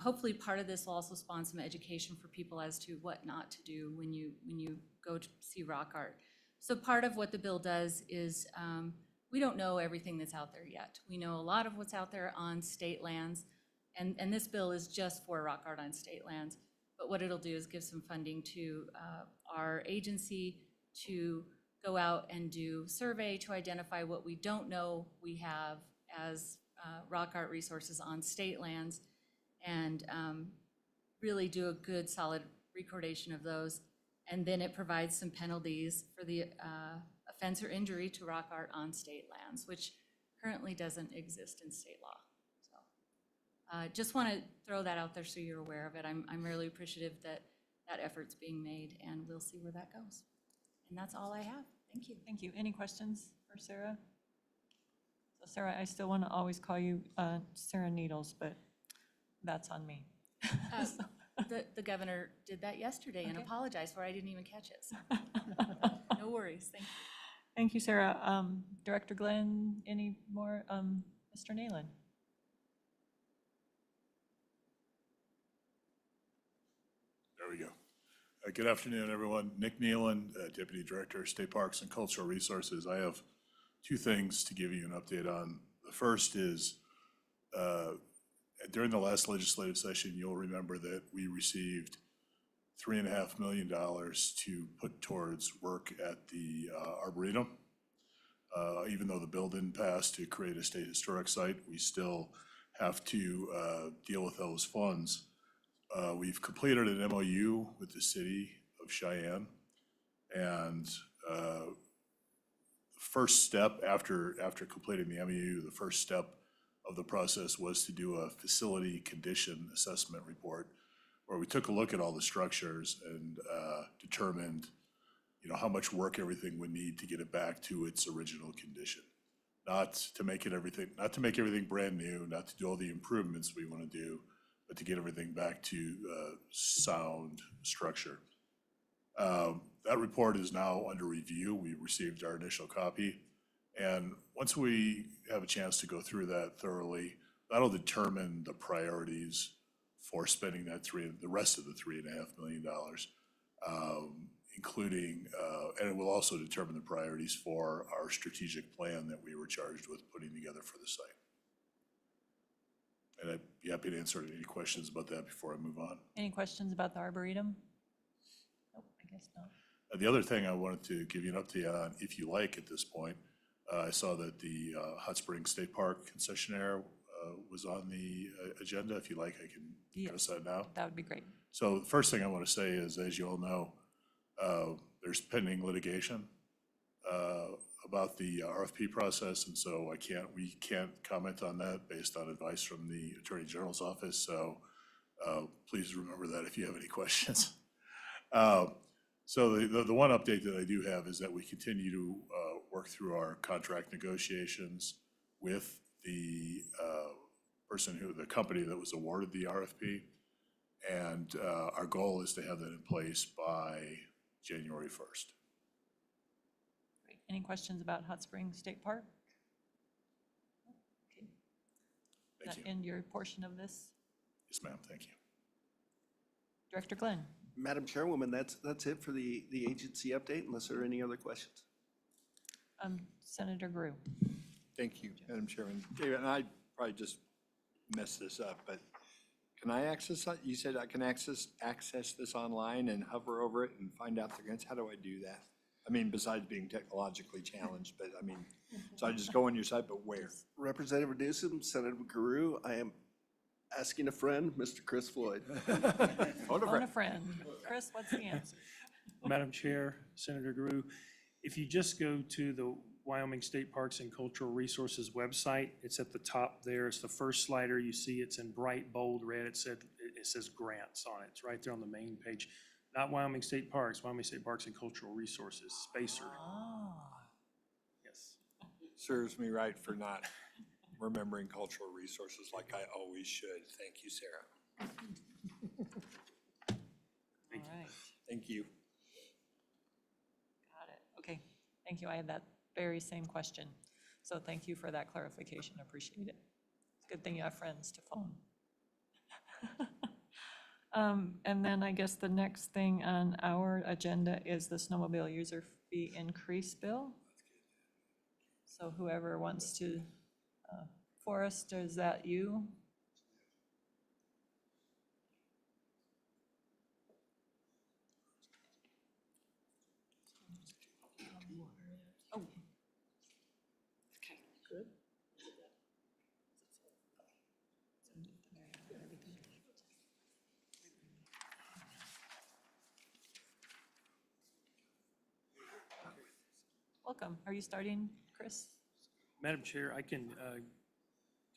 hopefully part of this will also spawn some education for people as to what not to do when you go to see rock art. So part of what the bill does is we don't know everything that's out there yet. We know a lot of what's out there on state lands, and this bill is just for rock art on state lands. But what it'll do is give some funding to our agency to go out and do survey to identify what we don't know we have as rock art resources on state lands, and really do a good solid recordation of those. And then it provides some penalties for the offense or injury to rock art on state lands, which currently doesn't exist in state law. So just want to throw that out there so you're aware of it. I'm really appreciative that that effort's being made, and we'll see where that goes. And that's all I have. Thank you. Thank you. Any questions for Sarah? So Sarah, I still want to always call you Sarah Needles, but that's on me. The governor did that yesterday and Okay. apologized for it. I didn't even catch it. So. No worries. Thank you. Thank you, Sarah. Director Glenn, any more? Mr. Nalen? There we go. Good afternoon, everyone. Nick Nealon, Deputy Director, State Parks and Cultural Resources. I have 2 things to give you an update on. The first is, during the last legislative session, you'll remember that we received $3.5 million to put towards work at the Arboretum. Even though the bill didn't pass to create a state historic site, we still have to deal with those funds. We've completed an MOU with the city of Cheyenne, and the first step after completing the MOU, the first step of the process was to do a facility condition assessment report, where we took a look at all the structures and determined, how much work everything would need to get it back to its original condition. Not to make everything brand new, not to do all the improvements we want to do, but to get everything back to sound structure. That report is now under review. We received our initial copy. And once we have a chance to go through that thoroughly, that'll determine the priorities for spending the rest of the $3.5 million, including, and it will also determine the priorities for our strategic plan that we were charged with putting together for the site. And I'd be happy to answer any questions about that before I move on. Any questions about the Arboretum? Nope, I guess not. The other thing I wanted to give you an update on, if you like at this point, I saw that the Hot Springs State Park concessionaire was on the agenda. If you like, I can address that now. That would be great. So the first thing I want to say is, as you all know, there's pending litigation about the RFP process, and so we can't comment on that based on advice from the Attorney General's office. So please remember that if you have any questions. So the one update that I do have is that we continue to work through our contract negotiations with the the company that was awarded the RFP. And our goal is to have that in place by January 1st. Great. Any questions about Hot Springs State Park? Okay. Does Thank that end your portion of this? Yes, ma'am, thank you. Director Glenn? Madam Chairwoman, that's it for the agency update, unless there are any other questions. Senator Grew. Thank you, Madam Chairman. David, and I probably just messed this up, but can I access that? You said I can access this online and hover over it and find out the grants. How do I do that? I mean, besides being technologically challenged, but I mean, so I just go on your site, but where? Representative Newsom, Senator Guru, I am asking a friend, Mr. Chris Floyd. Phone a friend. Chris, what's the answer? Madam Chair, Senator Grew, if you just go to the Wyoming State Parks and Cultural Resources website, it's at the top there. It's the first slider you see. It's in bright bold red. It says grants on it. It's right there on the main page. Not Wyoming State Parks, Wyoming State Parks and Cultural Resources, Spacer. Yes. Serves me right for not remembering cultural resources like I always should. Thank you, Sarah. All right. Thank you. Got it. Okay. Thank you. I had that very same question. So thank you for that clarification. Appreciate it. It's a good thing you have friends to phone. And then I guess the next thing on our agenda is the snowmobile user fee increase bill. So whoever wants to, Forrest, is that you? Oh. Okay. Good. Welcome. Are you starting, Chris? Madam Chair, I can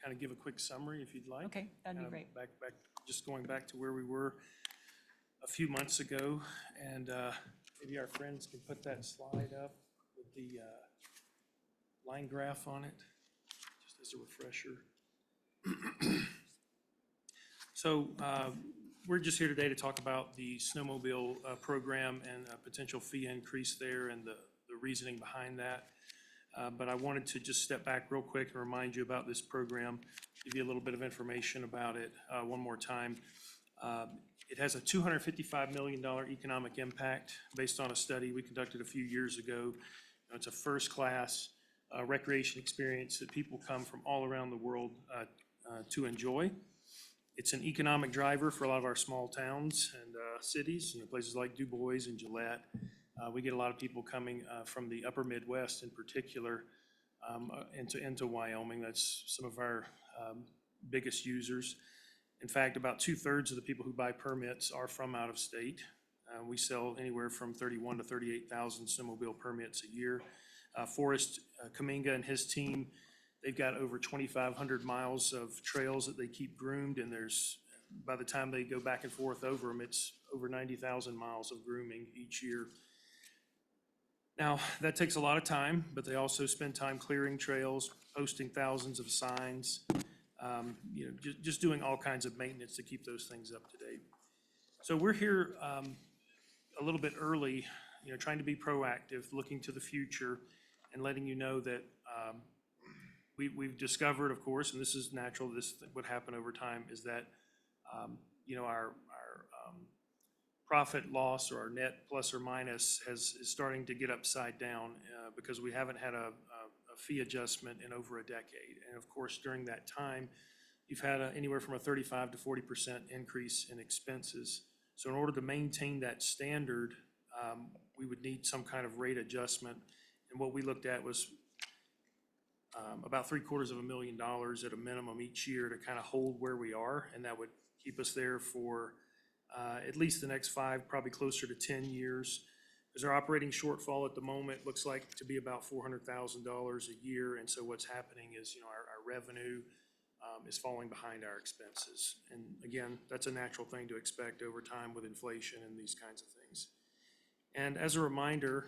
kind of give a quick summary if you'd like. Okay, that'd be great. Just going back to where we were a few months ago, and maybe our friends can put that slide up with the line graph on it, just as a refresher. So we're just here today to talk about the snowmobile program and a potential fee increase there and the reasoning behind that. But I wanted to just step back real quick and remind you about this program, give you a little bit of information about it one more time. It has a $255 million economic impact based on a study we conducted a few years ago. It's a first-class recreation experience that people come from all around the world to enjoy. It's an economic driver for a lot of our small towns and cities, places like Du Bois and Gillette. We get a lot of people coming from the upper Midwest in particular into Wyoming. That's some of our biggest users. In fact, about 2/3 of the people who buy permits are from out of state. We sell anywhere from 31,000 to 38,000 snowmobile permits a year. Forrest Kaminga and his team, they've got over 2,500 miles of trails that they keep groomed, and by the time they go back and forth over them, it's over 90,000 miles of grooming each year. Now, that takes a lot of time, but they also spend time clearing trails, posting thousands of signs. you know, just doing all kinds of maintenance to keep those things up to date. So we're here a little bit early, you know, trying to be proactive, looking to the future, and letting you know that we've discovered, of course, and this is natural, this would happen over time, is that, you know, our profit loss or our net plus or minus is starting to get upside down because we haven't had a fee adjustment in over a decade. And of course, during that time, you've had anywhere from a 35 to 40% increase in expenses. So in order to maintain that standard, we would need some kind of rate adjustment. And what we looked at was about $750,000 at a minimum each year to kind of hold where we are, and that would keep us there for at least the next 5, probably closer to 10 years. Because our operating shortfall at the moment looks like to be about $400,000 a year, and so what's happening is, you know, our revenue is falling behind our expenses. And again, that's a natural thing to expect over time with inflation and these kinds of things. And as a reminder,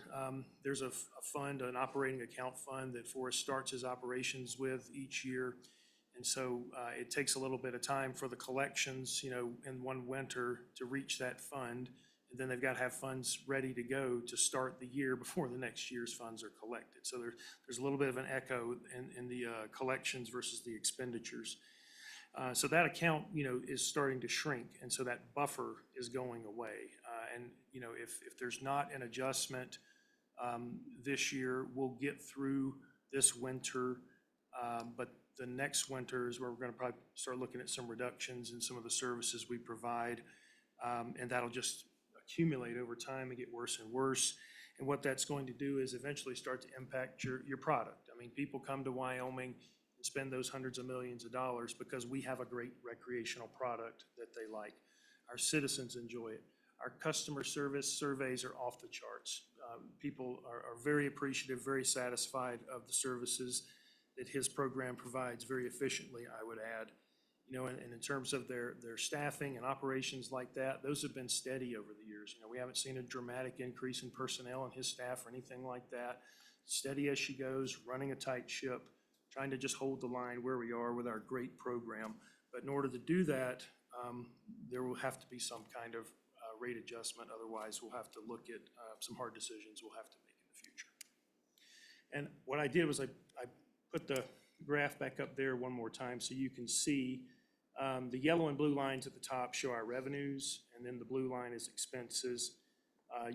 there's a fund, an operating account fund that Forest starts his operations with each year. And so it takes a little bit of time for the collections, you know, in one winter to reach that fund. And then they've got to have funds ready to go to start the year before the next year's funds are collected. So there's a little bit of an echo in the collections versus the expenditures. So that account, you know, is starting to shrink. And so that buffer is going away. And, you know, if there's not an adjustment this year, we'll get through this winter. But the next winter is where we're going to probably start looking at some reductions in some of the services we provide. And that'll just accumulate over time and get worse and worse. And what that's going to do is eventually start to impact your product. I mean, people come to Wyoming and spend those hundreds of millions of dollars because we have a great recreational product that they like. Our citizens enjoy it. Our customer service surveys are off the charts. People are very appreciative, very satisfied of the services that his program provides very efficiently, I would add. You know, and in terms of their staffing and operations like that, those have been steady over the years. You know, we haven't seen a dramatic increase in personnel and his staff or anything like that. Steady as she goes, running a tight ship, trying to just hold the line where we are with our great program. But in order to do that, there will have to be some kind of rate adjustment. Otherwise, we'll have to look at some hard decisions we'll have to make in the future. And what I did was I put the graph back up there one more time so you can see the yellow and blue lines at the top show our revenues, and then the blue line is expenses.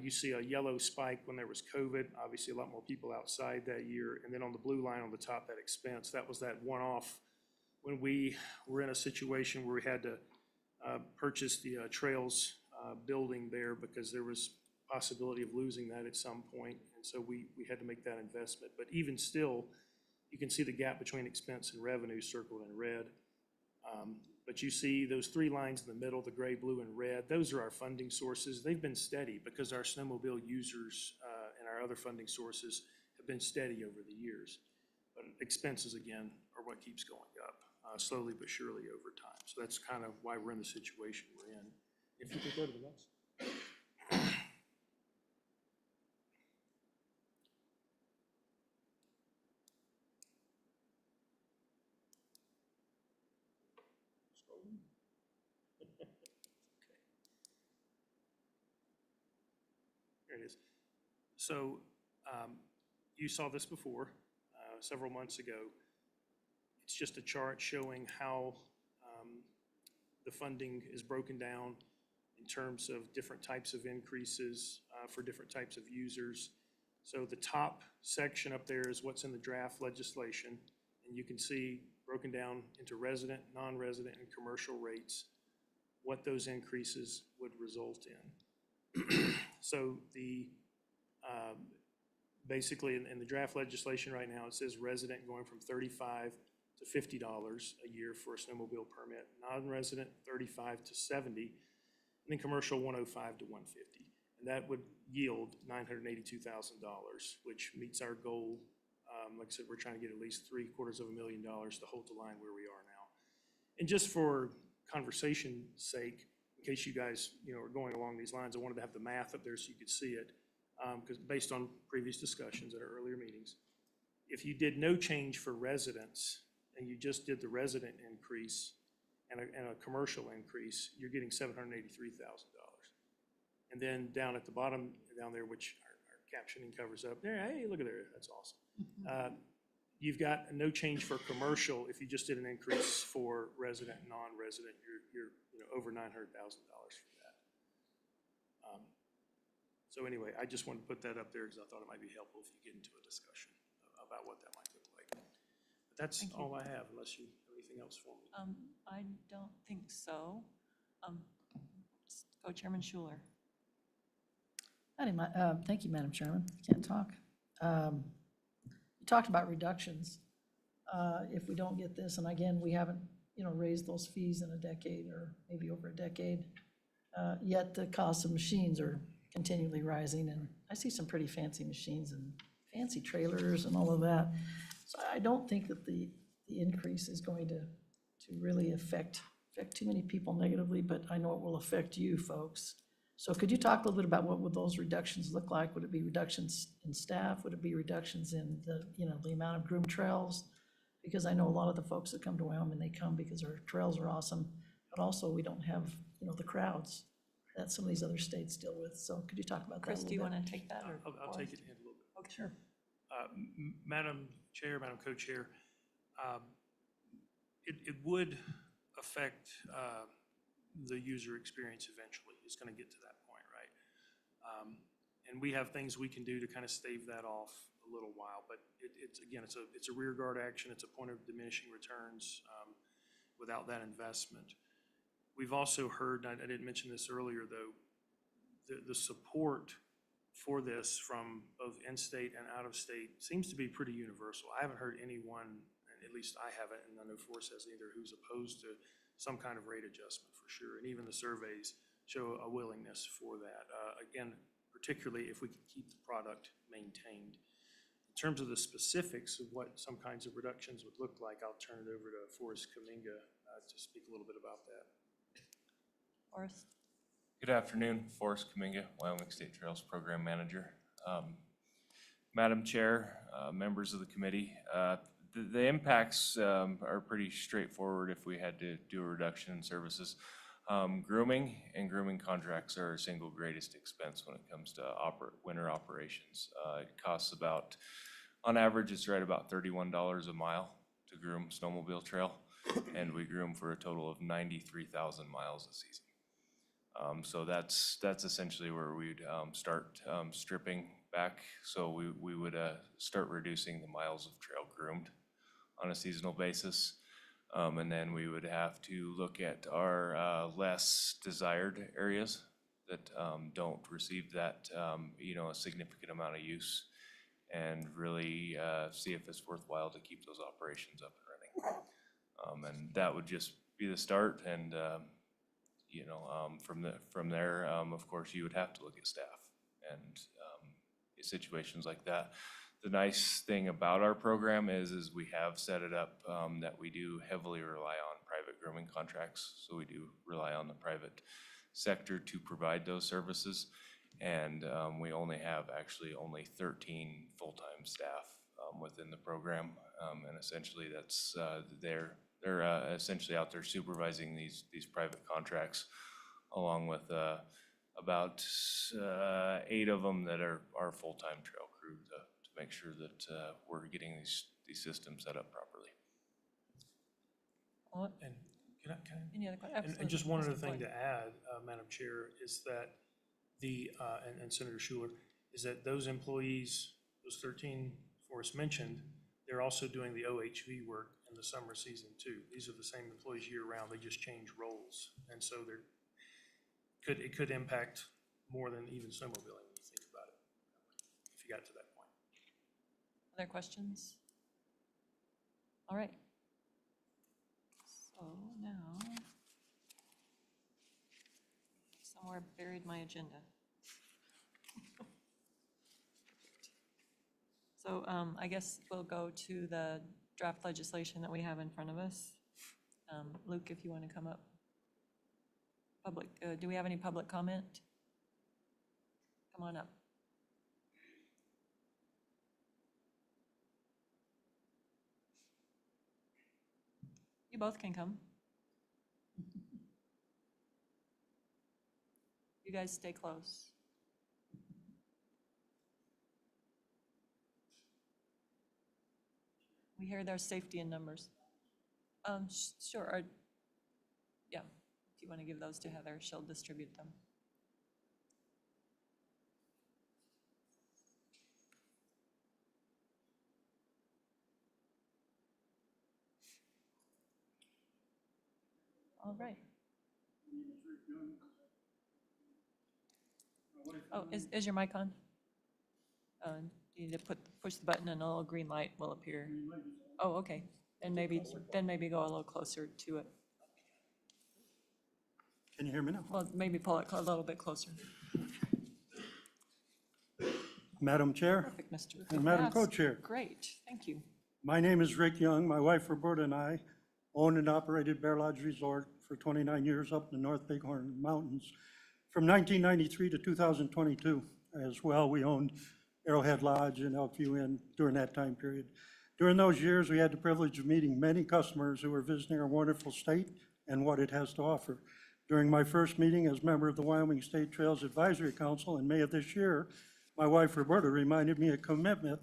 You see a yellow spike when there was COVID, obviously a lot more people outside that year. And then on the blue line on the top, that expense, that was that one-off when we were in a situation where we had to purchase the Trails building there because there was possibility of losing that at some point. And so we had to make that investment. But even still, you can see the gap between expense and revenue circled in red. But you see those 3 lines in the middle, the gray, blue, and red, those are our funding sources. They've been steady because our snowmobile users and our other funding sources have been steady over the years. But expenses, again, are what keeps going up, slowly but surely over time. So that's kind of why we're in the situation we're in. If you could go to the next. There it is. So you saw this before several months ago. It's just a chart showing how the funding is broken down in terms of different types of increases for different types of users. So the top section up there is what's in the draft legislation, and you can see broken down into resident, non-resident, and commercial rates, what those increases would result in. So the basically in the draft legislation right now, it says resident going from $35 to $50 a year for a snowmobile permit, non-resident $35 to $70, and then commercial $105 to $150. And that would yield $982,000, which meets our goal. Like I said, we're trying to get at least $750,000 to hold the line where we are now. And just for conversation's sake, in case you guys, you know, are going along these lines, I wanted to have the math up there so you could see it, because based on previous discussions at our earlier meetings, if you did no change for residents and you just did the resident increase and a commercial increase, you're getting $783,000. And then down at the bottom, down there, which our captioning covers up, there, hey, look at there, that's awesome. You've got no change for commercial. If you just did an increase for resident and non-resident, you're over $900,000 for that. So anyway, I just wanted to put that up there because I thought it might be helpful if you get into a discussion about what that might look like. But that's all I have, unless you have anything else for me. I don't think so. Co-Chairman Schuler. Thank you, Madam Chairman. I can't talk. You talked about reductions. If we don't get this, and again, we haven't, raised those fees in a decade or maybe over a decade, yet the cost of machines are continually rising, and I see some pretty fancy machines and fancy trailers and all of that. So I don't think that the increase is going to really affect too many people negatively, but I know it will affect you folks. So could you talk a little bit about what would those reductions look like? Would it be reductions in staff? Would it be reductions in the amount of groomed trails? Because I know a lot of the folks that come to Wyoming, they come because our trails are awesome, but also we don't have, the crowds that some of these other states deal with. So could you talk about that a Chris, little do you bit? want to take that? Or I'll take it in a little bit. Okay, sure. Madam Chair, Madam Co-Chair, it would affect the user experience eventually. It's going to get to that point, right? And we have things we can do to kind of stave that off a little while, but it's a rear guard action. It's a point of diminishing returns without that investment. We've also heard, and I didn't mention this earlier though, the support for this from both in-state and out-of-state seems to be pretty universal. I haven't heard anyone, at least I haven't, and I know Forrest has either, who's opposed to some kind of rate adjustment for sure. And even the surveys show a willingness for that. Again, particularly if we can keep the product maintained. In terms of the specifics of what some kinds of reductions would look like, I'll turn it over to Forrest Kaminga to speak a little bit about that. Forrest. Good afternoon, Forrest Kaminga, Wyoming State Trails Program Manager. Madam Chair, members of the committee, the impacts are pretty straightforward if we had to do a reduction in services. Grooming and grooming contracts are our single greatest expense when it comes to winter operations. It costs about, on average, it's right about $31 a mile to groom snowmobile trail, and we groom for a total of 93,000 miles a season. So that's essentially where we'd start stripping back. So we would start reducing the miles of trail groomed on a seasonal basis. And then we would have to look at our less desired areas that don't receive that, a significant amount of use, and really see if it's worthwhile to keep those operations up and running. And that would just be the start. And from there, of course, you would have to look at staff and situations like that. The nice thing about our program is we have set it up that we do heavily rely on private grooming contracts. So we do rely on the private sector to provide those services. And we only have actually only 13 full-time staff within the program. And essentially that's they're essentially out there supervising these private contracts, along with about 8 of them that are full-time trail crew to make sure that we're getting these systems set up properly. And can I? Any other questions? And just one other thing to add, Madam Chair, is that and Senator Schuler, is that those employees, those 13 Forrest mentioned, they're also doing the OHV work in the summer season too. These are the same employees year round, they just change roles. And so it could impact more than even snowmobiling when you think about it, if you got to that point. Other questions? All right. So now, somewhere buried my agenda. So I guess we'll go to the draft legislation that we have in front of us. Luke, if you want to come up. Do we have any public comment? Come on up. You both can come. You guys stay close. We hear there's safety in numbers. Sure, yeah, if you want to give those to Heather, she'll distribute them. All right. Oh, is your mic on? You need to push the button and a little green light will appear. Oh, okay. Then maybe go a little closer to it. Can you hear me now? Well, maybe pull it a little bit closer. Madam Chair Perfect, Mr. and Madam Yes, Co-Chair, Great, thank you. my name is Rick Young. My wife Roberta and I owned and operated Bear Lodge Resort for 29 years up in the North Bighorn Mountains. From 1993 to 2022 as well, we owned Arrowhead Lodge and Elkview Inn during that time period. During those years, we had the privilege of meeting many customers who were visiting our wonderful state and what it has to offer. During my first meeting as member of the Wyoming State Trails Advisory Council in May of this year, my wife Roberta reminded me a commitment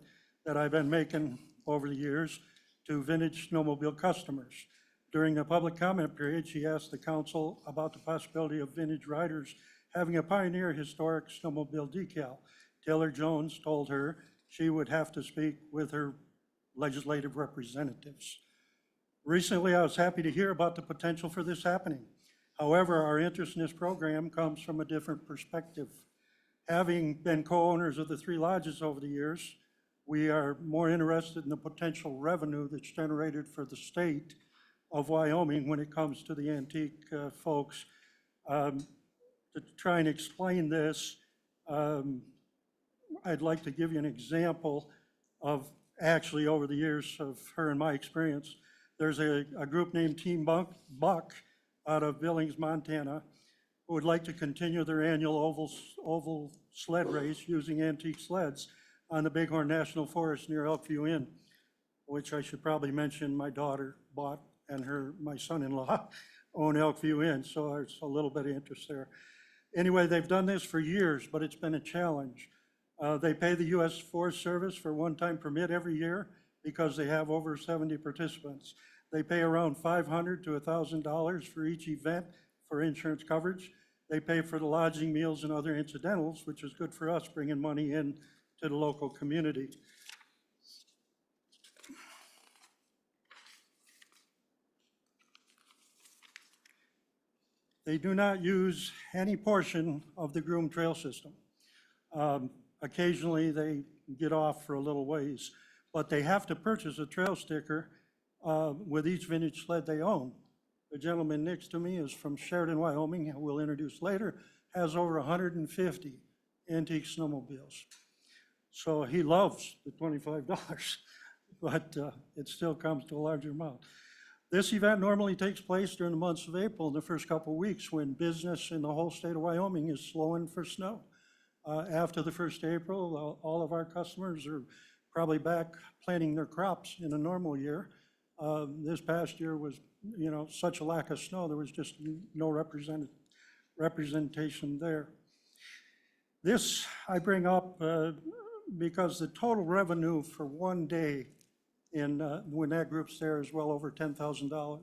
that I've been making over the years to vintage snowmobile customers. During the public comment period, she asked the council about the possibility of vintage riders having a Pioneer historic snowmobile decal. Taylor Jones told her she would have to speak with her legislative representatives. Recently, I was happy to hear about the potential for this happening. However, our interest in this program comes from a different perspective. Having been co-owners of the 3 lodges over the years, we are more interested in the potential revenue that's generated for the state of Wyoming when it comes to the antique folks. To try and explain this, I'd like to give you an example of actually over the years of her and my experience. There's a group named Team Buck out of Billings, Montana, who would like to continue their annual oval sled race using antique sleds on the Bighorn National Forest near Elkview Inn, which I should probably mention my daughter bought and my son-in-law own Elkview Inn, so there's a little bit of interest there. Anyway, they've done this for years, but it's been a challenge. They pay the U.S. Forest Service for one-time permit every year because they have over 70 participants. They pay around $500 to $1,000 for each event for insurance coverage. They pay for the lodging, meals, and other incidentals, which is good for us, bringing money in to the local community. They do not use any portion of the groomed trail system. Occasionally, they get off for a little ways, but they have to purchase a trail sticker with each vintage sled they own. The gentleman next to me is from Sheridan, Wyoming, who we'll introduce later, has over 150 antique snowmobiles. So he loves the $25, but it still comes to a larger amount. This event normally takes place during the months of April, in the first couple of weeks when business in the whole state of Wyoming is slowing for snow. After the 1st of April, all of our customers are probably back planting their crops in a normal year. This past year was, such a lack of snow, there was just no representation there. This I bring up because the total revenue for one day when that group's there is well over $10,000.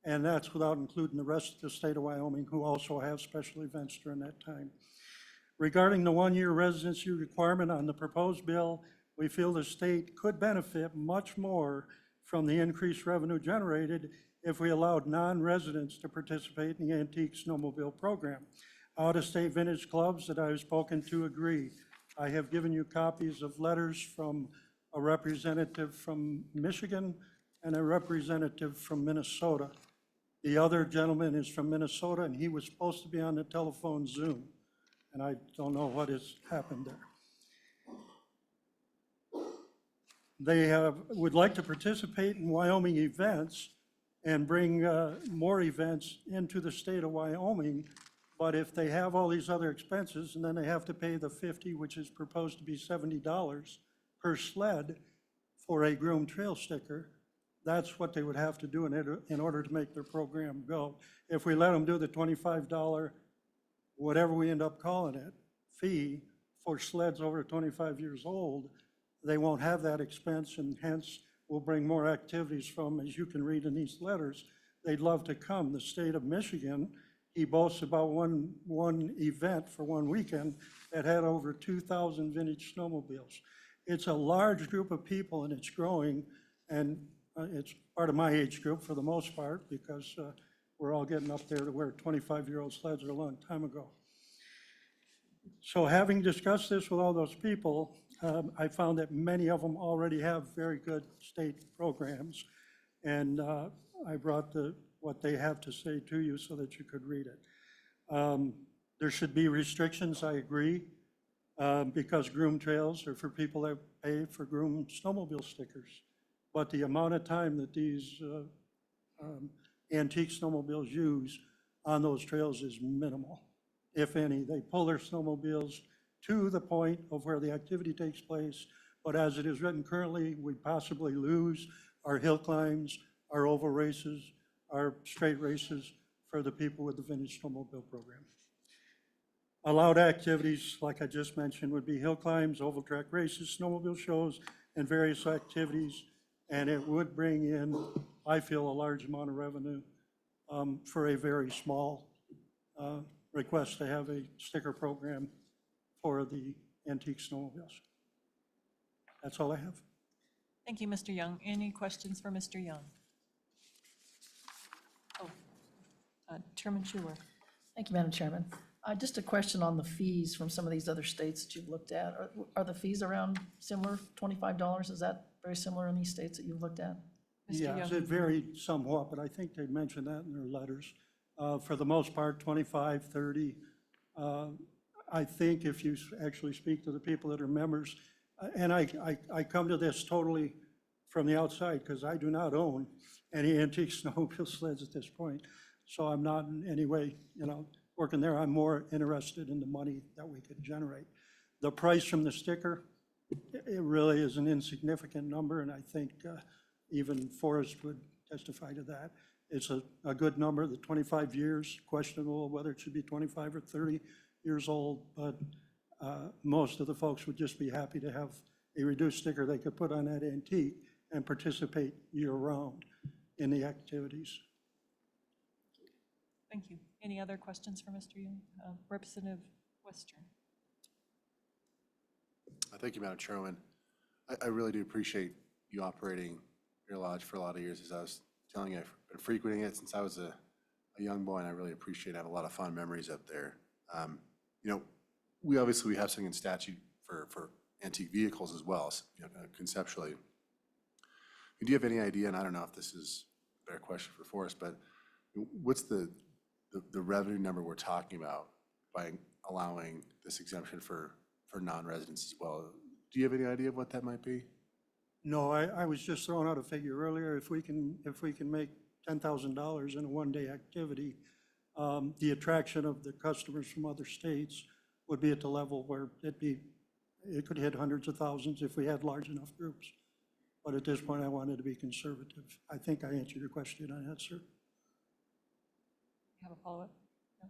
And that's without including the rest of the state of Wyoming, who also have special events during that time. Regarding the one-year residency requirement on the proposed bill, we feel the state could benefit much more from the increased revenue generated if we allowed non-residents to participate in the antique snowmobile program. Out-of-state vintage clubs that I've spoken to agree. I have given you copies of letters from a representative from Michigan and a representative from Minnesota. The other gentleman is from Minnesota, and he was supposed to be on the telephone Zoom, and I don't know what has happened there. They would like to participate in Wyoming events and bring more events into the state of Wyoming, but if they have all these other expenses and then they have to pay the $50, which is proposed to be $70 per sled for a groomed trail sticker, That's what they would have to do in order to make their program go. If we let them do the $25, whatever we end up calling it, fee for sleds over 25 years old, they won't have that expense, and hence will bring more activities from, as you can read in these letters, they'd love to come. The state of Michigan, he boasts about one event for one weekend that had over 2,000 vintage snowmobiles. It's a large group of people, and it's growing, and it's part of my age group for the most part, because we're all getting up there to where 25-year-old sleds are a long time ago. So having discussed this with all those people, I found that many of them already have very good state programs. And I brought what they have to say to you so that you could read it. There should be restrictions, I agree, because groom trails are for people that pay for groom snowmobile stickers. But the amount of time that these antique snowmobiles use on those trails is minimal, if any. They pull their snowmobiles to the point of where the activity takes place, but as it is written currently, we possibly lose our hill climbs, our oval races, our straight races for the people with the vintage snowmobile program. Allowed activities, like I just mentioned, would be hill climbs, oval track races, snowmobile shows, and various activities, and it would bring in, I feel, a large amount of revenue for a very small request to have a sticker program for the antique snowmobiles. That's all I have. Thank you, Mr. Young. Any questions for Mr. Young? Oh, Chairman Schuler. Thank you, Madam Chairman. Just a question on the fees from some of these other states that you've looked at. Are the fees around similar, $25? Is that very similar in these states that you've looked at? Mr. Yes, Young. it varied somewhat, but I think they mentioned that in their letters. For the most part, 25, 30. I think if you actually speak to the people that are members, and I come to this totally from the outside because I do not own any antique snowmobile sleds at this point. So I'm not in any way, working there. I'm more interested in the money that we could generate. The price from the sticker, it really is an insignificant number, and I think even Forrest would testify to that. It's a good number. The 25 years, questionable whether it should be 25 or 30 years old, but most of the folks would just be happy to have a reduced sticker they could put on that antique and participate year-round in the activities. Thank you. Any other questions for Mr. Young? Representative Western. Thank you, Madam Chairman. I really do appreciate you operating your lodge for a lot of years. As I was telling you, I've been frequenting it since I was a young boy, and I really appreciate it. I have a lot of fond memories up there. We obviously have something in statute for antique vehicles as well, conceptually. Do you have any idea, and I don't know if this is a better question for Forrest, but what's the revenue number we're talking about by allowing this exemption for non-residents as well? Do you have any idea of what that might be? No, I was just throwing out a figure earlier. If we can make $10,000 in a one-day activity, the attraction of the customers from other states would be at the level where it could hit hundreds of thousands if we had large enough groups. But at this point, I wanted to be conservative. I think I answered your question on that, sir. You have a follow-up? No?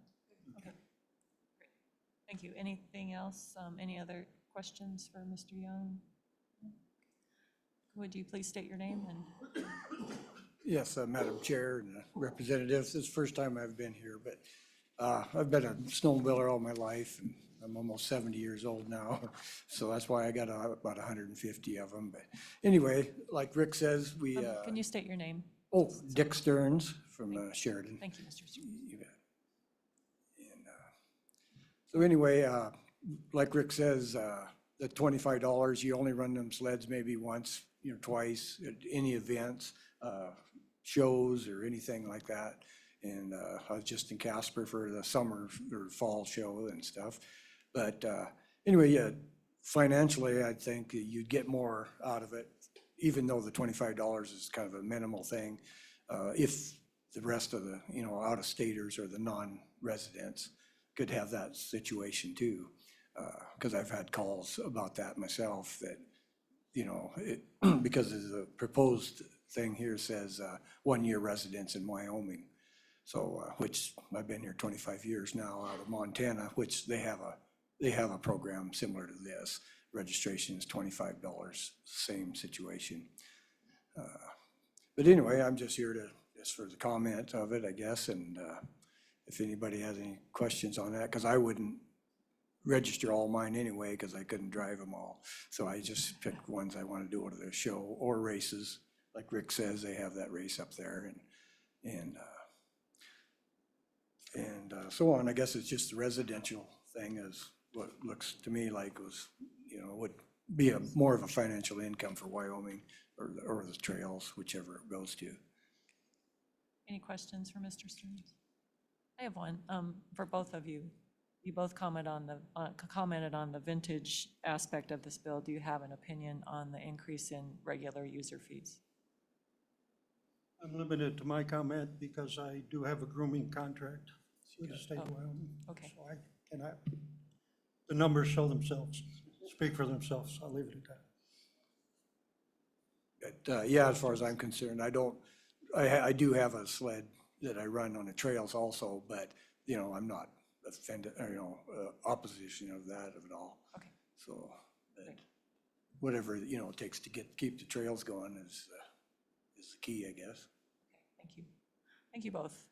Okay. Great. Thank you. Anything else? Any other questions for Mr. Young? Would you please state your name and? Yes, Madam Chair and representatives, this is the first time I've been here, but I've been a snowmobiler all my life, and I'm almost 70 years old now, so that's why I got about 150 of them. But anyway, like Rick says, we... Can you state your name? Oh, Dick Stearns from Sheridan. Thank you, Mr. Stearns. You bet. And so anyway, like Rick says, the $25, you only run them sleds maybe once, twice at any events, shows or anything like that. And I was just in Casper for the summer or fall show and stuff. But anyway, yeah, financially, I think you'd get more out of it, even though the $25 is kind of a minimal thing. If the rest of the, out-of-staters or the non-residents could have that situation too. Because I've had calls about that myself that, because of the proposed thing here says 1-year residence in Wyoming. So, which I've been here 25 years now out of Montana, which they have a program similar to this. Registration is $25, same situation. But anyway, I'm just here to, just for the comment of it, I guess, and if anybody has any questions on that, because I wouldn't register all mine anyway, because I couldn't drive them all. So I just picked ones I want to do to the show or races. Like Rick says, they have that race up there and so on. I guess it's just the residential thing is what looks to me like was, would be more of a financial income for Wyoming or the trails, whichever it goes to. Any questions for Mr. Stearns? I have one for both of you. You both commented on the vintage aspect of this bill. Do you have an opinion on the increase in regular user fees? I'm limited to my comment because I do have a grooming contract with the state of Wyoming. Okay. So the numbers show themselves, speak for themselves. I'll leave it at that. But yeah, as far as I'm concerned, I do have a sled that I run on the trails also, but I'm not offended or opposition of that at all. Okay. So whatever it takes to keep the trails going is the key, I guess. Thank you. Thank you both.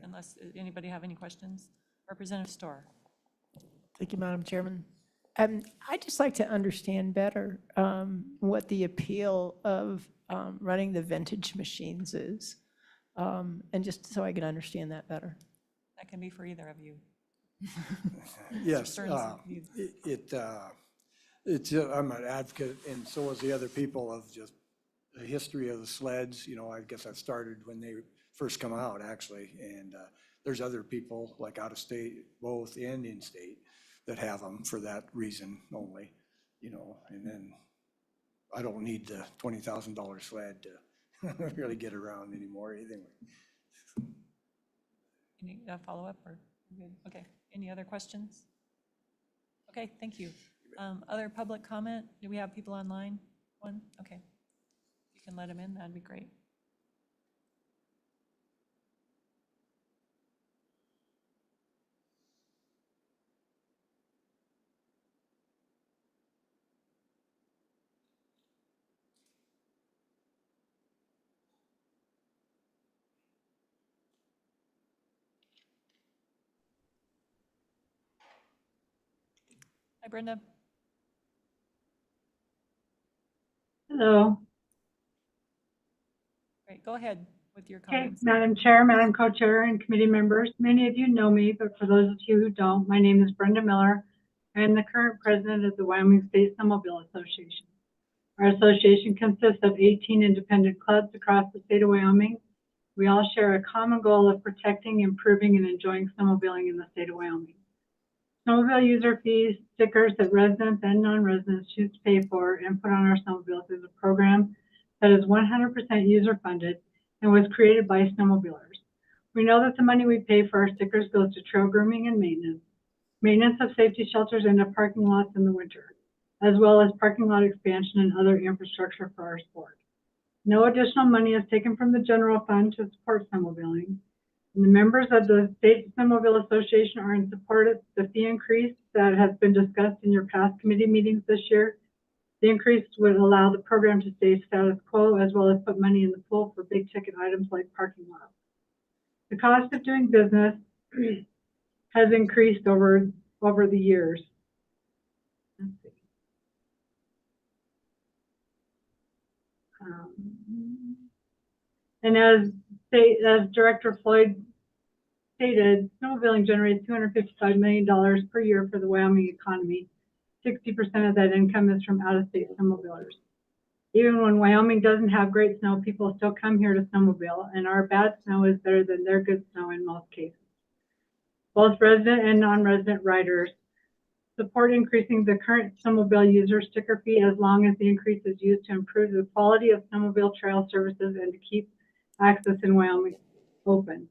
Unless anybody have any questions, Representative Storr. Thank you, Madam Chairman. I'd just like to understand better what the appeal of running the vintage machines is, and just so I can understand that better. That can be for either of you. Yes, Stearns, I'm an advocate, and so is the other people, of just the history of the sleds. I guess I started when they first come out, actually, and there's other people like out of state, both and in state, that have them for that reason only, and then I don't need the $20,000 sled to really get around anymore either. Any follow-up or good? Okay. Any other questions? Okay, thank you. Other public comment? Do we have people online? One? Okay. You can let them in, that'd be great. Hi, Brenda. Hello. Great, go ahead with your Okay, comments. Madam Chair, Madam Co-Chair, and committee members, many of you know me, but for those of you who don't, my name is Brenda Miller. I am the current president of the Wyoming State Snowmobile Association. Our association consists of 18 independent clubs across the state of Wyoming. We all share a common goal of protecting, improving, and enjoying snowmobiling in the state of Wyoming. Snowmobile user fees, stickers that residents and non-residents choose to pay for and put on our snowmobiles is a program that is 100% user funded and was created by snowmobilers. We know that the money we pay for our stickers goes to trail grooming and maintenance of safety shelters and of parking lots in the winter, as well as parking lot expansion and other infrastructure for our sport. No additional money is taken from the general fund to support snowmobiling. And the members of the State Snowmobile Association are in support of the fee increase that has been discussed in your past committee meetings this year. The increase would allow the program to stay status quo, as well as put money in the pool for big ticket items like parking lots. The cost of doing business has increased over the years. Let's see. And as Director Floyd stated, snowmobiling generates $255 million per year for the Wyoming economy. 60% of that income is from out-of-state snowmobilers. Even when Wyoming doesn't have great snow, people still come here to snowmobile, and our bad snow is better than their good snow in most cases. Both resident and non-resident riders support increasing the current snowmobile user sticker fee as long as the increase is used to improve the quality of snowmobile trail services and to keep access in Wyoming open.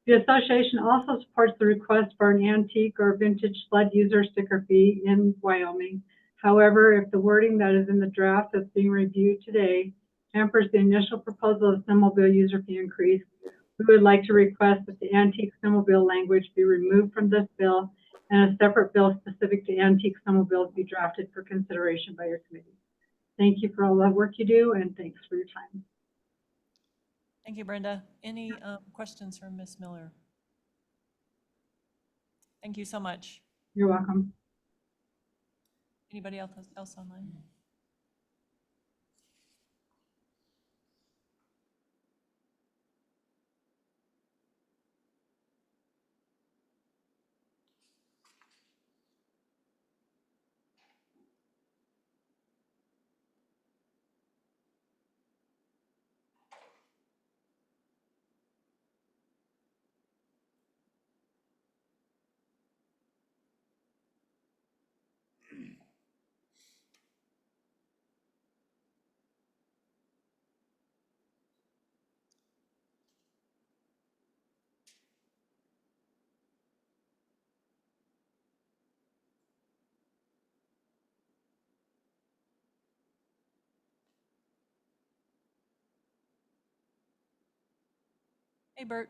The association also supports the request for an antique or vintage sled user sticker fee in Wyoming. However, if the wording that is in the draft that's being reviewed today hampers the initial proposal of snowmobile user fee increase, we would like to request that the antique snowmobile language be removed from this bill and a separate bill specific to antique snowmobiles be drafted for consideration by your committee. Thank you for all the work you do, and thanks for your time. Thank you, Brenda. Any questions from Ms. Miller? Thank you so much. You're welcome. Anybody else online? Hey, Bert.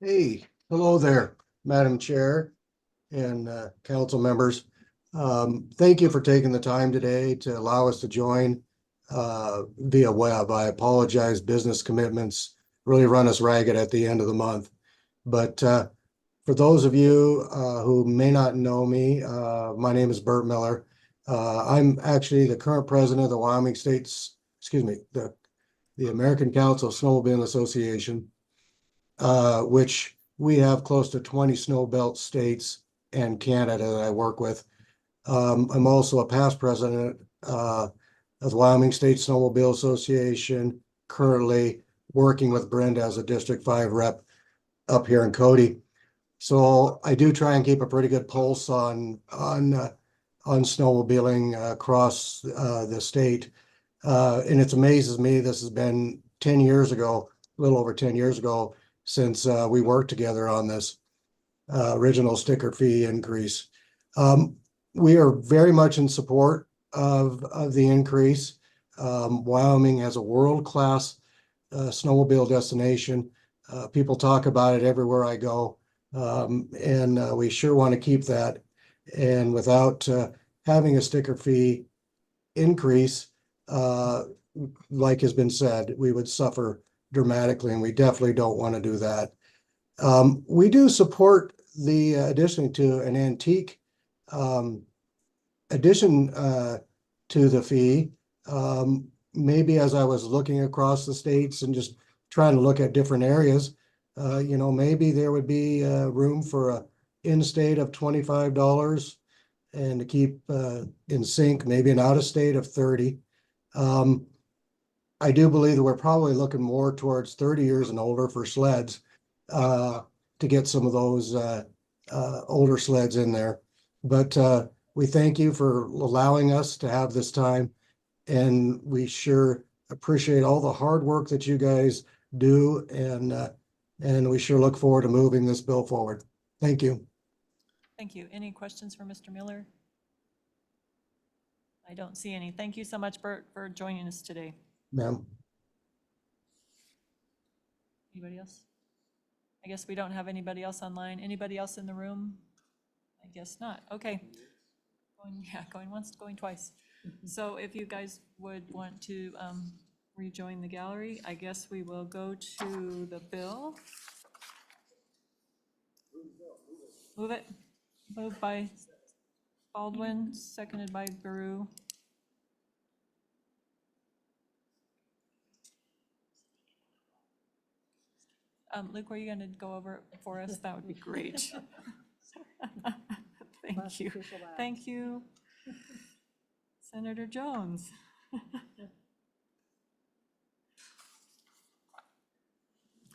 Hey, hello there, Madam Chair and council members. Thank you for taking the time today to allow us to join via web. I apologize, business commitments really run us ragged at the end of the month. But for those of you who may not know me, my name is Bert Miller. I'm actually the current president of the Wyoming States, the American Council of Snowmobile Association, which we have close to 20 snow belt states and Canada that I work with. I'm also a past president of the Wyoming State Snowmobile Association, currently working with Brenda as a District 5 rep up here in Cody. So I do try and keep a pretty good pulse on snowmobiling across the state. And it amazes me, this has been 10 years ago, a little over 10 years ago, since we worked together on this original sticker fee increase. We are very much in support of the increase. Wyoming has a world-class snowmobile destination. People talk about it everywhere I go, and we sure want to keep that. And without having a sticker fee increase, like has been said, we would suffer dramatically, and we definitely don't want to do that. We do support the addition to an antique addition to the fee. Maybe as I was looking across the states and just trying to look at different areas, maybe there would be room for a in-state of $25 and to keep in sync, maybe an out-of-state of $30. I do believe that we're probably looking more towards 30 years and older for sleds to get some of those older sleds in there. But we thank you for allowing us to have this time, and we sure appreciate all the hard work that you guys do, and we sure look forward to moving this bill forward. Thank you. Thank you. Any questions for Mr. Miller? I don't see any. Thank you so much, Bert, for joining us today. Ma'am. Anybody else? I guess we don't have anybody else online. Anybody else in the room? I guess not. Okay. Going once, going twice. So if you guys would want to rejoin the gallery, I guess we will go to the bill. Move it. Moved by Baldwin, seconded by Guru. Luke, were you going to go over it for us? That would be great. Thank you. Thank you, Senator Jones.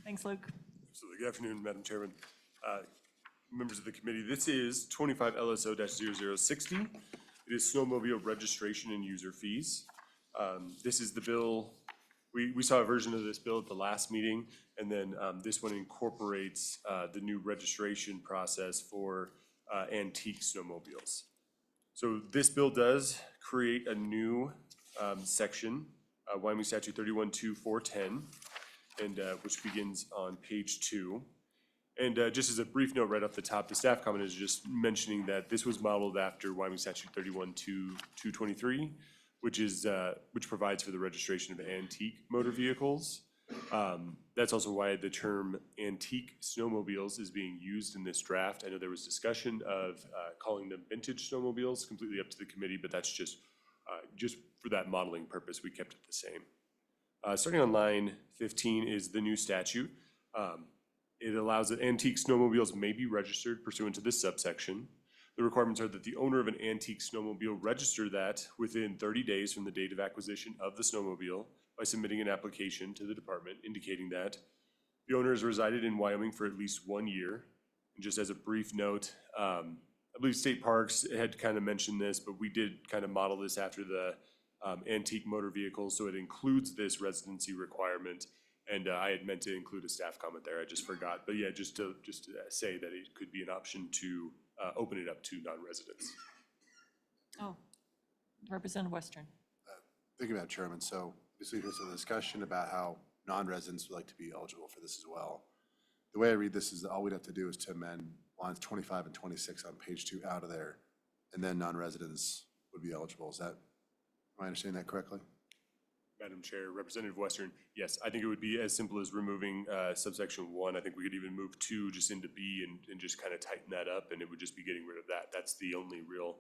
Thanks, Luke. Absolutely. Good afternoon, Madam Chairman. Members of the committee, this is 25 LSO-0060. It is snowmobile registration and user fees. This is the bill. We saw a version of this bill at the last meeting, and then this one incorporates the new registration process for antique snowmobiles. So this bill does create a new section Wyoming Statute 31-2-410, and which begins on page 2. And just as a brief note right off the top, the staff comment is just mentioning that this was modeled after Wyoming Statute 31-2-223, which provides for the registration of antique motor vehicles. That's also why the term antique snowmobiles is being used in this draft. I know there was discussion of calling them vintage snowmobiles, completely up to the committee, but that's just for that modeling purpose, we kept it the same. Starting on line 15 is the new statute. It allows that antique snowmobiles may be registered pursuant to this subsection. The requirements are that the owner of an antique snowmobile register that within 30 days from the date of acquisition of the snowmobile by submitting an application to the department indicating that the owner has resided in Wyoming for at least 1 year. And just as a brief note, I believe State Parks had kind of mentioned this, but we did kind of model this after the antique motor vehicles, so it includes this residency requirement. And I had meant to include a staff comment there, I just forgot. But yeah, just to say that it could be an option to open it up to non-residents. Oh, Representative Western. Thank you, Madam Chairman. So obviously there's a discussion about how non-residents would like to be eligible for this as well. The way I read this is that all we'd have to do is to amend lines 25 and 26 on page 2 out of there, and then non-residents would be eligible. Am I understanding that correctly? Madam Chair, Representative Western, yes, I think it would be as simple as removing subsection 1. I think we could even move 2 just into B and just kind of tighten that up, and it would just be getting rid of that. That's the only real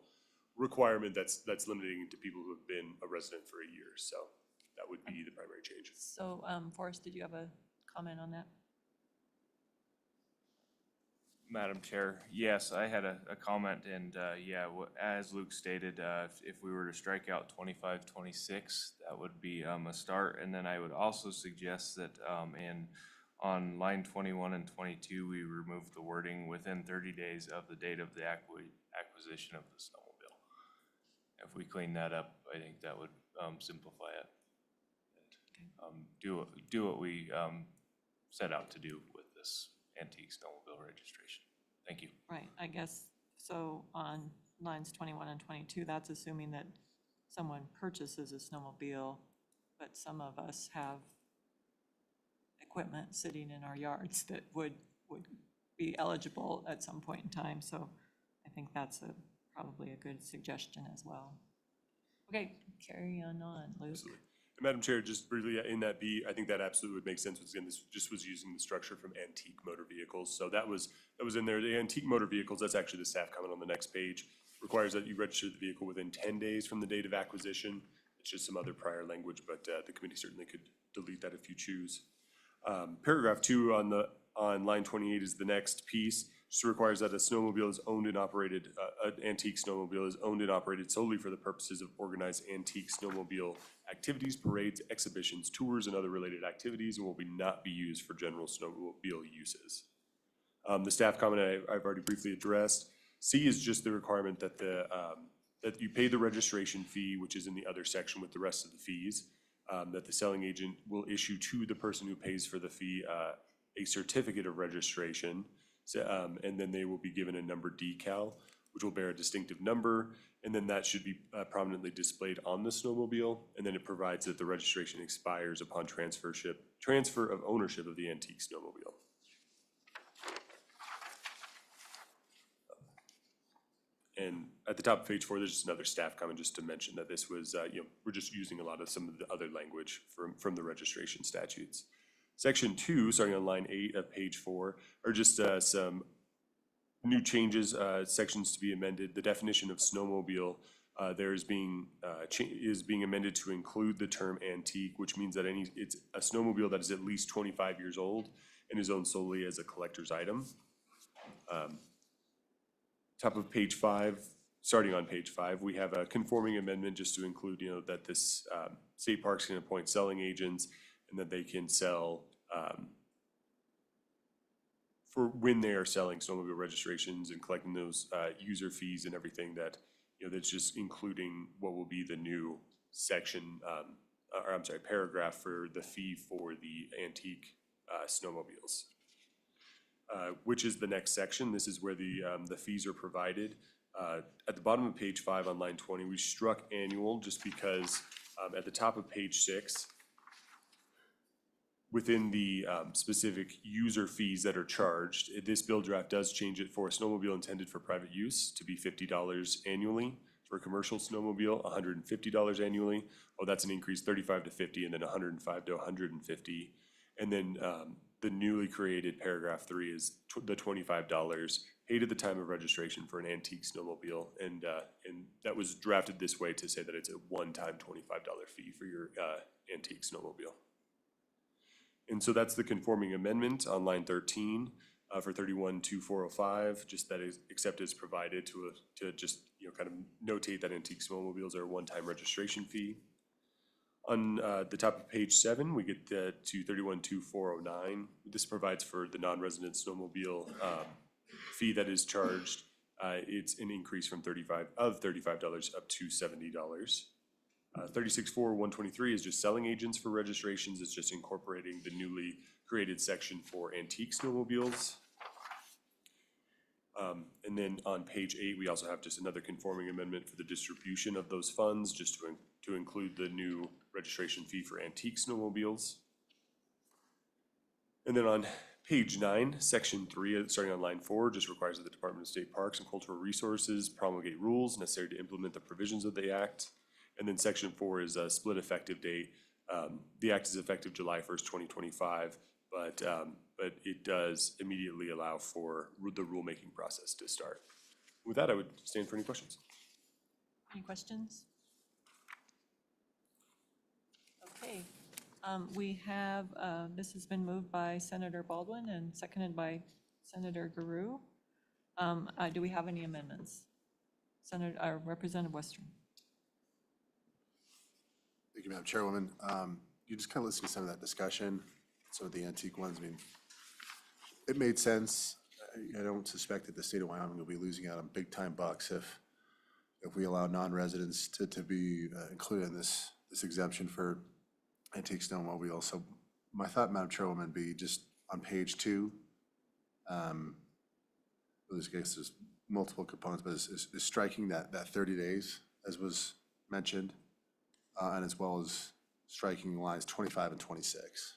requirement that's limiting to people who have been a resident for a year. So that would be the primary change. So, Forrest, did you have a comment on that? Madam Chair, yes, I had a comment, and yeah, as Luke stated, if we were to strike out 25, 26, that would be a start. And then I would also suggest that on line 21 and 22, we remove the wording within 30 days of the date of the acquisition of the snowmobile. If we clean that up, I think that would simplify it. And, do what we set out to do with this antique snowmobile registration. Thank you. Right, I guess, so on lines 21 and 22, that's assuming that someone purchases a snowmobile, but some of us have equipment sitting in our yards that would be eligible at some point in time, so I think that's probably a good suggestion as well. Okay, carry on, Luke. Absolutely. And Madam Chair, just briefly in that B, I think that absolutely would make sense. Because again, this just was using the structure from antique motor vehicles. So that was in there. The antique motor vehicles, that's actually the staff comment on the next page, requires that you register the vehicle within 10 days from the date of acquisition. It's just some other prior language, but the committee certainly could delete that if you choose. Paragraph 2 on line 28 is the next piece. Just requires that a snowmobile is owned and operated, an antique snowmobile is owned and operated solely for the purposes of organized antique snowmobile activities, parades, exhibitions, tours, and other related activities, and will not be used for general snowmobile uses. The staff comment I've already briefly addressed. C is just the requirement that that you pay the registration fee, which is in the other section with the rest of the fees, that the selling agent will issue to the person who pays for the fee a certificate of registration. And then they will be given a number decal, which will bear a distinctive number, and then that should be prominently displayed on the snowmobile, and then it provides that the registration expires upon transfer of ownership of the antique snowmobile. And at the top of page 4, there's just another staff comment just to mention that this was, we're just using a lot of some of the other language from the registration statutes. Section 2, starting on line 8 of page 4, are just some new changes, sections to be amended. The definition of snowmobile is being amended to include the term antique, which means that it's a snowmobile that is at least 25 years old and is owned solely as a collector's item. Top of page 5, starting on page 5, we have a conforming amendment just to include, that this state parks can appoint selling agents and that they can sell for when they are selling snowmobile registrations and collecting those user fees and everything that, that's just including what will be the new section, paragraph for the fee for the antique snowmobiles, which is the next section. This is where the fees are provided. At the bottom of page 5 on line 20, we struck annual just because At the top of page 6, within the specific user fees that are charged, this bill draft does change it for a snowmobile intended for private use to be $50 annually. For a commercial snowmobile, $150 annually. Oh, that's an increase, 35 to 50, and then 105 to 150. And then the newly created paragraph 3 is the $25 paid at the time of registration for an antique snowmobile. And that was drafted this way to say that it's a one-time $25 fee for your antique snowmobile. And so that's the conforming amendment on line 13 for 312405, just that is except as provided to just, kind of notate that antique snowmobiles are a one-time registration fee. On the top of page 7, we get to 312409. This provides for the non-resident snowmobile fee that is charged. It's an increase from $35 up to $70. 364123 is just selling agents for registrations. It's just incorporating the newly created section for antique snowmobiles. And then on page 8, we also have just another conforming amendment for the distribution of those funds, just to include the new registration fee for antique snowmobiles. And then on page 9, section 3, starting on line 4, just requires that the Department of State Parks and Cultural Resources promulgate rules necessary to implement the provisions of the act. And then section 4 is a split effective date. The act is effective July 1st, 2025, but it does immediately allow for the rulemaking process to start. With that, I would stand for any questions. Any questions? Okay, we have, this has been moved by Senator Baldwin and seconded by Senator Guru. Do we have any amendments? Representative Western. Thank you, Madam Chairwoman. You just kind of listened to some of that discussion, some of the antique ones. I mean, it made sense. I don't suspect that the state of Wyoming will be losing out on big-time bucks if we allow non-residents to be included in this exemption for antique snowmobiles. So my thought, Madam Chairwoman, would be just on page 2. In this case, there's multiple components, but is striking that 30 days, as was mentioned, and as well as striking lines 25 and 26.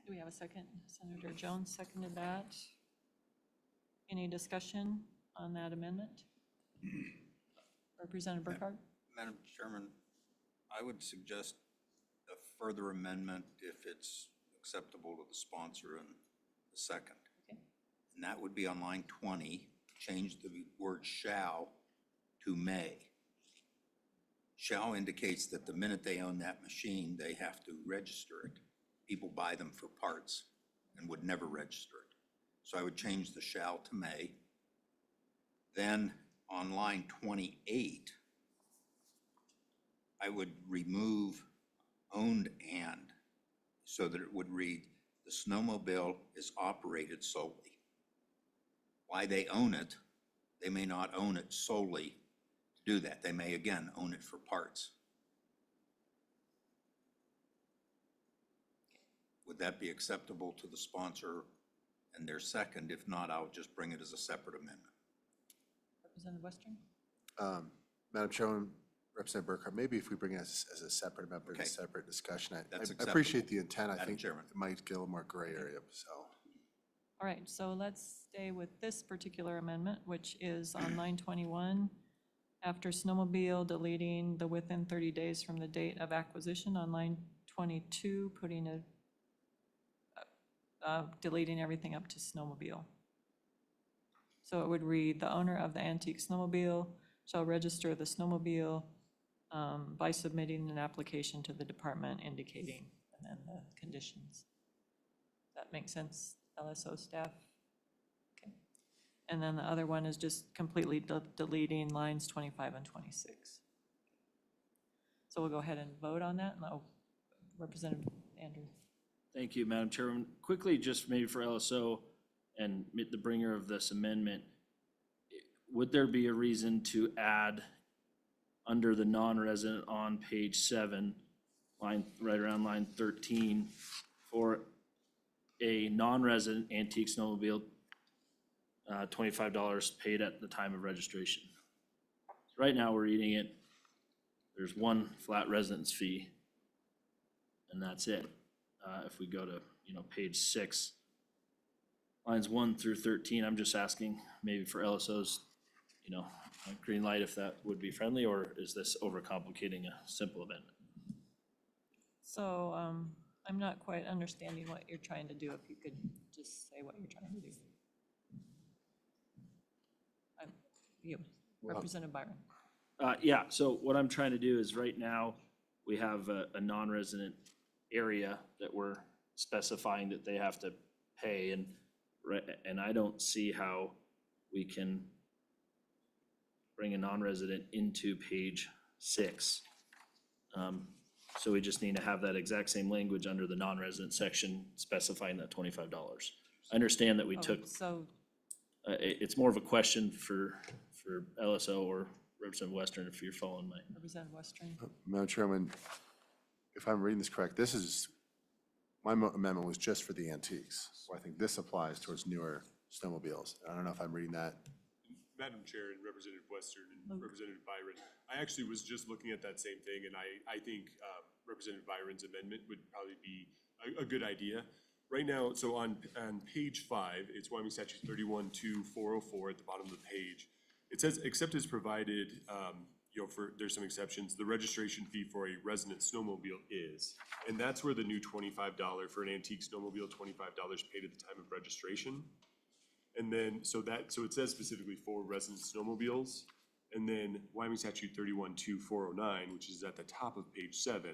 Do we have a second? Senator Jones seconded that. Any discussion on that amendment? Representative Burkhardt? Madam Chairman, I would suggest a further amendment if it's acceptable to the sponsor and the second. Okay. And that would be on line 20, change the word shall to may. Shall indicates that the minute they own that machine, they have to register it. People buy them for parts and would never register it. So I would change the shall to may. Then on line 28, I would remove owned and so that it would read, the snowmobile is operated solely. Why they own it, they may not own it solely to do that. They may, again, own it for parts. Would that be acceptable to the sponsor and their second? If not, I'll just bring it as a separate amendment. Representative Western? Madam Chairman, Representative Burkhardt, maybe if we bring it as a separate amendment, a Okay. separate discussion. That's I appreciate acceptable, the intent. I Madam think Chairman. it might get a little more gray area, so. All right, so let's stay with this particular amendment, which is on line 21. After snowmobile, deleting the within 30 days from the date of acquisition. On line 22, putting deleting everything up to snowmobile. So it would read, the owner of the antique snowmobile shall register the snowmobile by submitting an application to the department indicating, and then the conditions. That makes sense, LSO staff? Okay. And then the other one is just completely deleting lines 25 and 26. So we'll go ahead and vote on that. Oh, Representative Andrew. Thank you, Madam Chairman. Quickly, just maybe for LSO and the bringer of this amendment, would there be a reason to add under the non-resident on page 7, right around line 13, for a non-resident antique snowmobile, $25 paid at the time of registration? Right now, we're eating it, there's one flat residence fee, and that's it. If we go to, page 6, lines 1 through 13, I'm just asking maybe for LSO's, green light if that would be friendly, or is this overcomplicating a simple amendment? So I'm not quite understanding what you're trying to do, if you could just say what you're trying to do. You, Representative Byron. Yeah, so what I'm trying to do is right now, we have a non-resident area that we're specifying that they have to pay, and I don't see how we can bring a non-resident into page 6. So we just need to have that exact same language under the non-resident section specifying that $25. I understand that we took, So, it's more of a question for LSO or Representative Western, if you're following my. Representative Western. Madam Chairman, if I'm reading this correct, my amendment was just for the antiques. So I think this applies towards newer snowmobiles. I don't know if I'm reading that. Madam Chair and Representative Western and Representative Byron, I actually was just looking at that same thing, and I think Representative Byron's amendment would probably be a good idea. Right now, so on page 5, it's Wyoming Statute 31-2404 at the bottom of the page. It says, except as provided, there's some exceptions, the registration fee for a resident snowmobile is. And that's where the new $25 for an antique snowmobile, $25 paid at the time of registration. And then, so it says specifically for resident snowmobiles. And then Wyoming Statute 31-2409, which is at the top of page 7,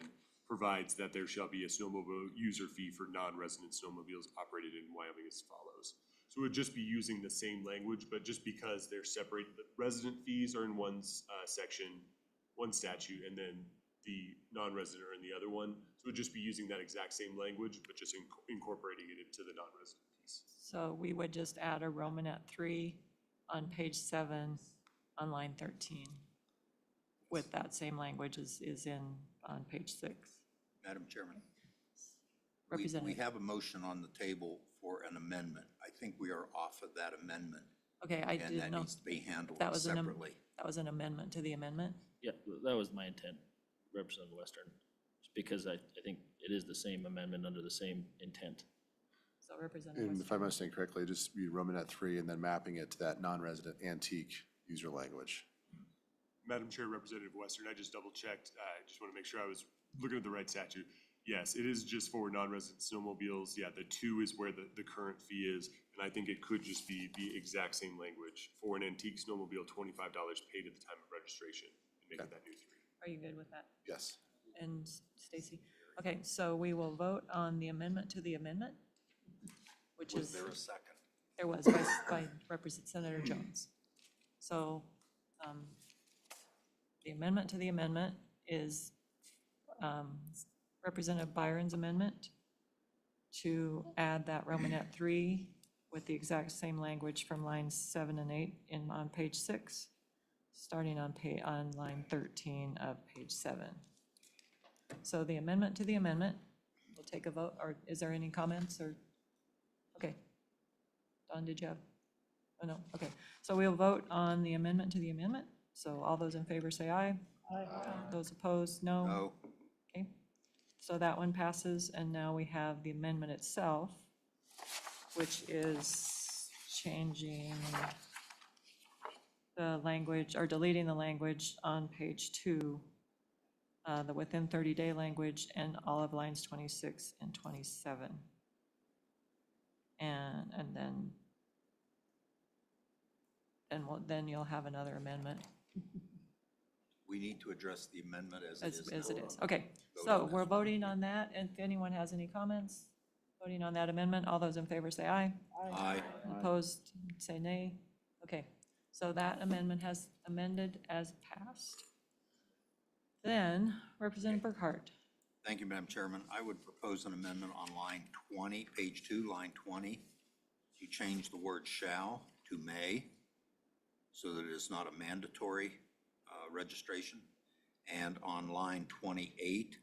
provides that there shall be a snowmobile user fee for non-resident snowmobiles operated in Wyoming as follows. So it would just be using the same language, but just because they're separated, the resident fees are in one section, one statute, and then the non-resident are in the other one. So it would just be using that exact same language, but just incorporating it into the non-resident piece. So we would just add a Romanet 3 on page 7 on line 13 with that same language is in on page 6. Madam Chairman, we Representative. have a motion on the table for an amendment. I think we are off of that amendment. Okay, I And didn't that know. needs to be handled That was separately. that was an amendment to the amendment? Yeah, that was my intent, Representative Western, just because I think it is the same amendment under the same intent. So Representative And Western. if I'm understanding correctly, just be Romanet 3 and then mapping it to that non-resident antique user language. Madam Chair, Representative Western, I just double checked. I just want to make sure I was looking at the right statute. Yes, it is just for non-resident snowmobiles. Yeah, the 2 is where the current fee is. And I think it could just be the exact same language for an antique snowmobile, $25 paid at the time of registration, and make it that new 3. Are you good with that? Yes. And Stacy? Okay, so we will vote on the amendment to the amendment, which Was is. there a second? There was by Senator Jones. So the amendment to the amendment is Representative Byron's amendment to add that Romanet 3 with the exact same language from lines 7 and 8 on page 6, starting on line 13 of page 7. So the amendment to the amendment, we'll take a vote, or is there any comments, or, okay. Don, did you have? Oh, no, okay. So we'll vote on the amendment to the amendment. So all those in favor say aye. Aye. Those opposed, no. No. Okay, so that one passes, and now we have the amendment itself, which is changing the language, or deleting the language on page 2, the within 30-day language, and all of lines 26 and 27. And then you'll have another amendment. We need to address the amendment as it is. As it now. is, okay. Vote So on we're this. voting on that, and if anyone has any comments, voting on that amendment, all those in favor say aye. Aye. Opposed, say nay. Okay, so that amendment has amended as passed. Then Representative Burkhart. Thank you, Madam Chairman. I would propose an amendment on line 20, page 2, line 20. You change the word shall to may, so that it is not a mandatory registration. And on line 28,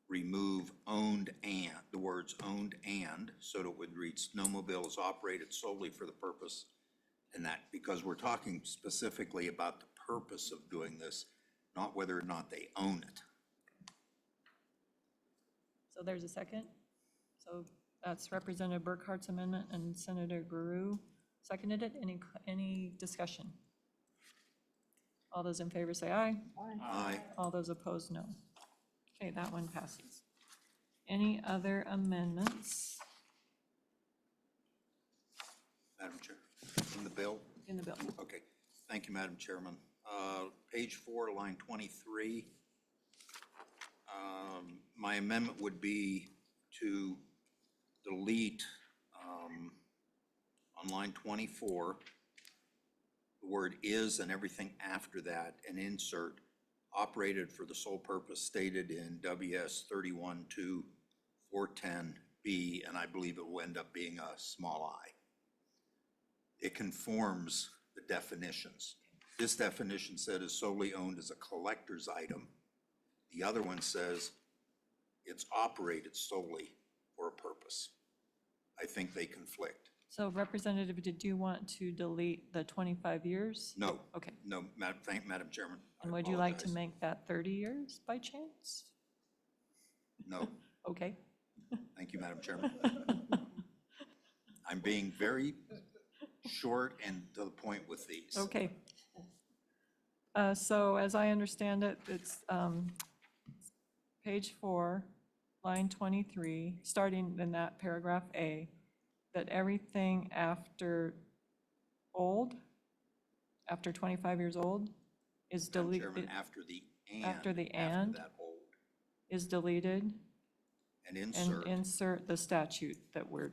remove owned and, the words owned and, so that it would read snowmobile is operated solely for the purpose in that, because we're talking specifically about the purpose of doing this, not whether or not they own it. So there's a second. So that's Representative Burkhart's amendment and Senator Guru seconded it. Any discussion? All those in favor say aye. Aye. All those opposed, no. Okay, that one passes. Any other amendments Madam Chair, in the bill? in the bill? Okay, thank you, Madam Chairman. Page 4, line 23. My amendment would be to delete on line 24, the word is and everything after that, and insert operated for the sole purpose stated in WS 31-2-410B, and I believe it will end up being a small I. It conforms the definitions. This definition said is solely owned as a collector's item. The other one says it's operated solely for a purpose. I think they conflict. So Representative, did you want to delete the 25 years? No. Okay. No, thank Madam Chairman. I And would you like to apologize. make that 30 years by chance? No, Okay. thank you, Madam Chairman. I'm being very short and to the point with these. Okay. So as I understand it, it's page 4, line 23, starting in that paragraph A, that everything after old, after 25 years old, is Madam deleted. Chairman, after the and. After the and that old, is deleted, and and insert insert the statute that we're,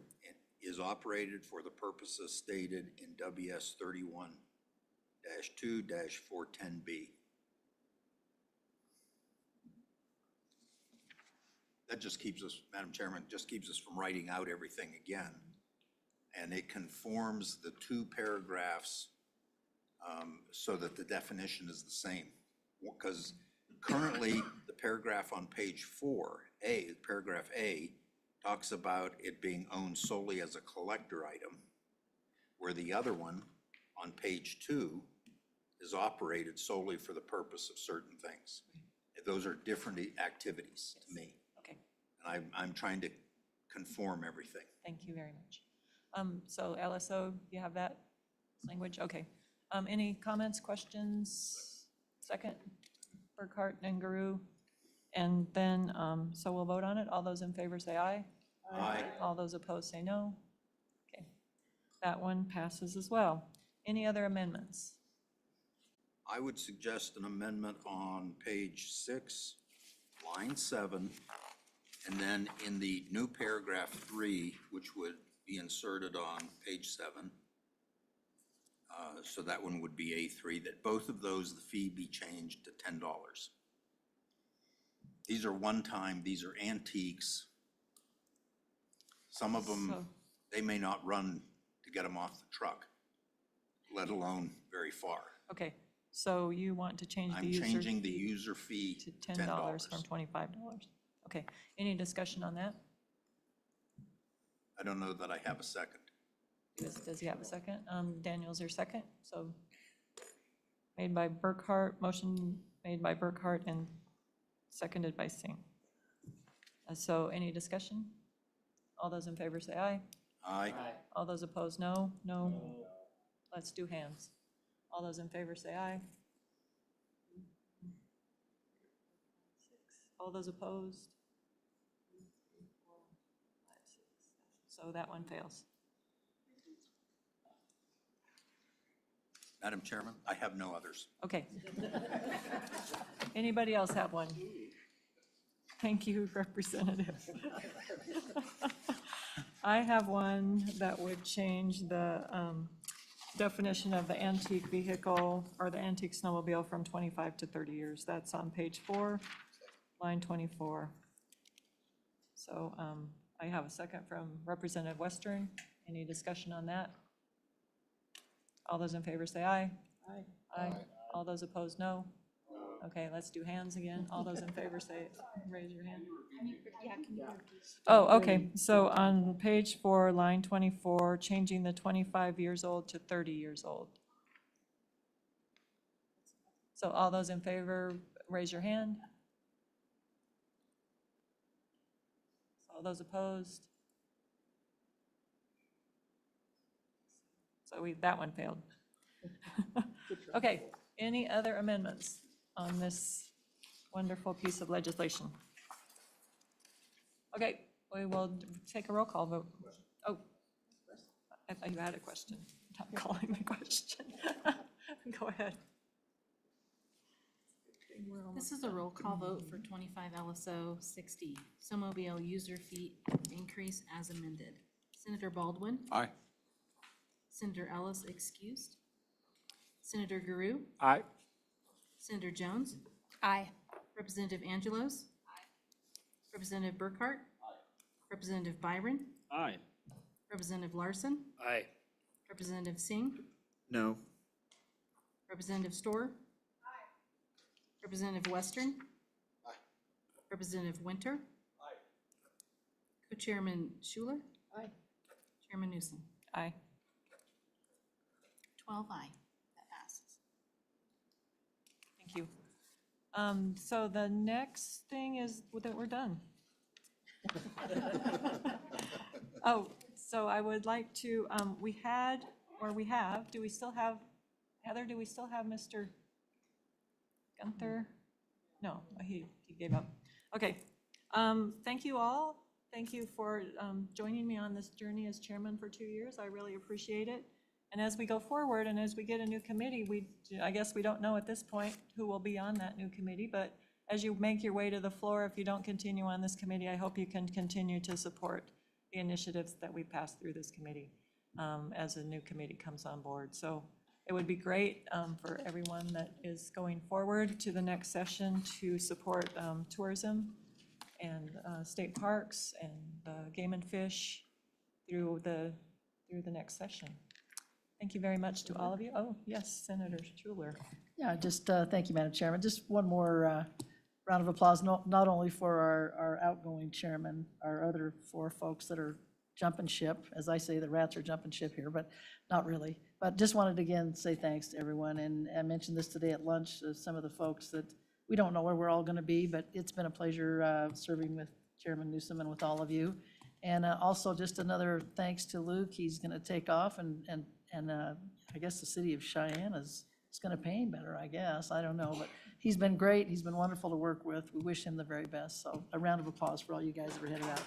is operated for the purposes stated in WS 31-2-410B. That just keeps us, Madam Chairman, just keeps us from writing out everything again. And it conforms the two paragraphs so that the definition is the same. Because currently, the paragraph on page 4A, paragraph A, talks about it being owned solely as a collector item, where the other one on page 2 is operated solely for the purpose of certain things. Those are different activities to me. okay, And I'm trying to conform everything. thank you very much. So LSO, you have that language? Okay. Any comments, questions? Second, Burkhart and Guru. And then, so we'll vote on it. All those in favor say aye. Aye. All those opposed say no. Okay, that one passes as well. Any other amendments? I would suggest an amendment on page 6, line 7, and then in the new paragraph 3, which would be inserted on page 7. So that one would be A3, that both of those, the fee be changed to $10. These are one-time, these are antiques. Some of them, So- they may not run to get them off the truck, let alone very far. Okay, so you want to change the I'm user changing the fee user fee to to $10 from $25. Okay, any discussion on that? I don't know that I have a second. Does he have a second? Daniel's your second, so made by Burkhart, motion made by Burkhart and seconded by Singh. So any discussion? All those in favor say aye. Aye. All those opposed, no? No? Let's do hands. All those in favor say aye. All those opposed? So that one fails. Madam Chairman, I have no others. Okay. Anybody else have one? Thank you, Representative. I have one that would change the definition of the antique vehicle or the antique snowmobile from 25 to 30 years. That's on page 4, line 24. So I have a second from Representative Western. Any discussion on that? All those in favor say aye. Aye. Aye. All those opposed, no. Okay, let's do hands again. All those in favor say, raise your hand. Oh, okay, so on page 4, line 24, changing the 25 years old to 30 years old. So all those in favor, raise your hand. All those opposed? So that one failed. Okay, any other amendments on this wonderful piece of legislation? Okay, we will take a roll call vote. Oh, I thought you had a question. I'm not calling the question. Go ahead. This is a roll call vote for 25 LSO 60, snowmobile user fee increase as amended. Senator Baldwin? Aye. Senator Ellis excused. Senator Guru? Aye. Senator Jones? Aye. Representative Angelos? Representative Burkhart? Representative Byron? Aye. Representative Larson? Aye. Representative Singh? No. Representative Storr? Representative Western? Representative Winter? Co-Chairman Schuler? Aye. Chairman Newsom? Aye. 12 aye. That passes. Thank you. So the next thing is that we're done. Oh, so I would like to, we have, do we still have, Heather, do we still have Mr. Gunther? No, he gave up. Okay. Thank you all. Thank you for joining me on this journey as chairman for 2 years. I really appreciate it. And as we go forward and as we get a new committee, I guess we don't know at this point who will be on that new committee, but as you make your way to the floor, if you don't continue on this committee, I hope you can continue to support the initiatives that we pass through this committee as a new committee comes on board. So it would be great for everyone that is going forward to the next session to support tourism and state parks and game and fish through the next session. Thank you very much to all of you. Oh, yes, Senator Schuler. Yeah, just thank you, Madam Chairman. Just one more round of applause, not only for our outgoing chairman, our other 4 folks that are jumping ship. As I say, the rats are jumping ship here, but not really. But just wanted to again say thanks to everyone. And I mentioned this today at lunch, some of the folks that we don't know where we're all going to be, but it's been a pleasure serving with Chairman Newsom and with all of you. And also just another thanks to Luke. He's going to take off and I guess the city of Cheyenne is going to pay him better, I guess. I don't know, but he's been great. He's been wonderful to work with. We wish him the very best. So a round of applause for all you guys that are headed out.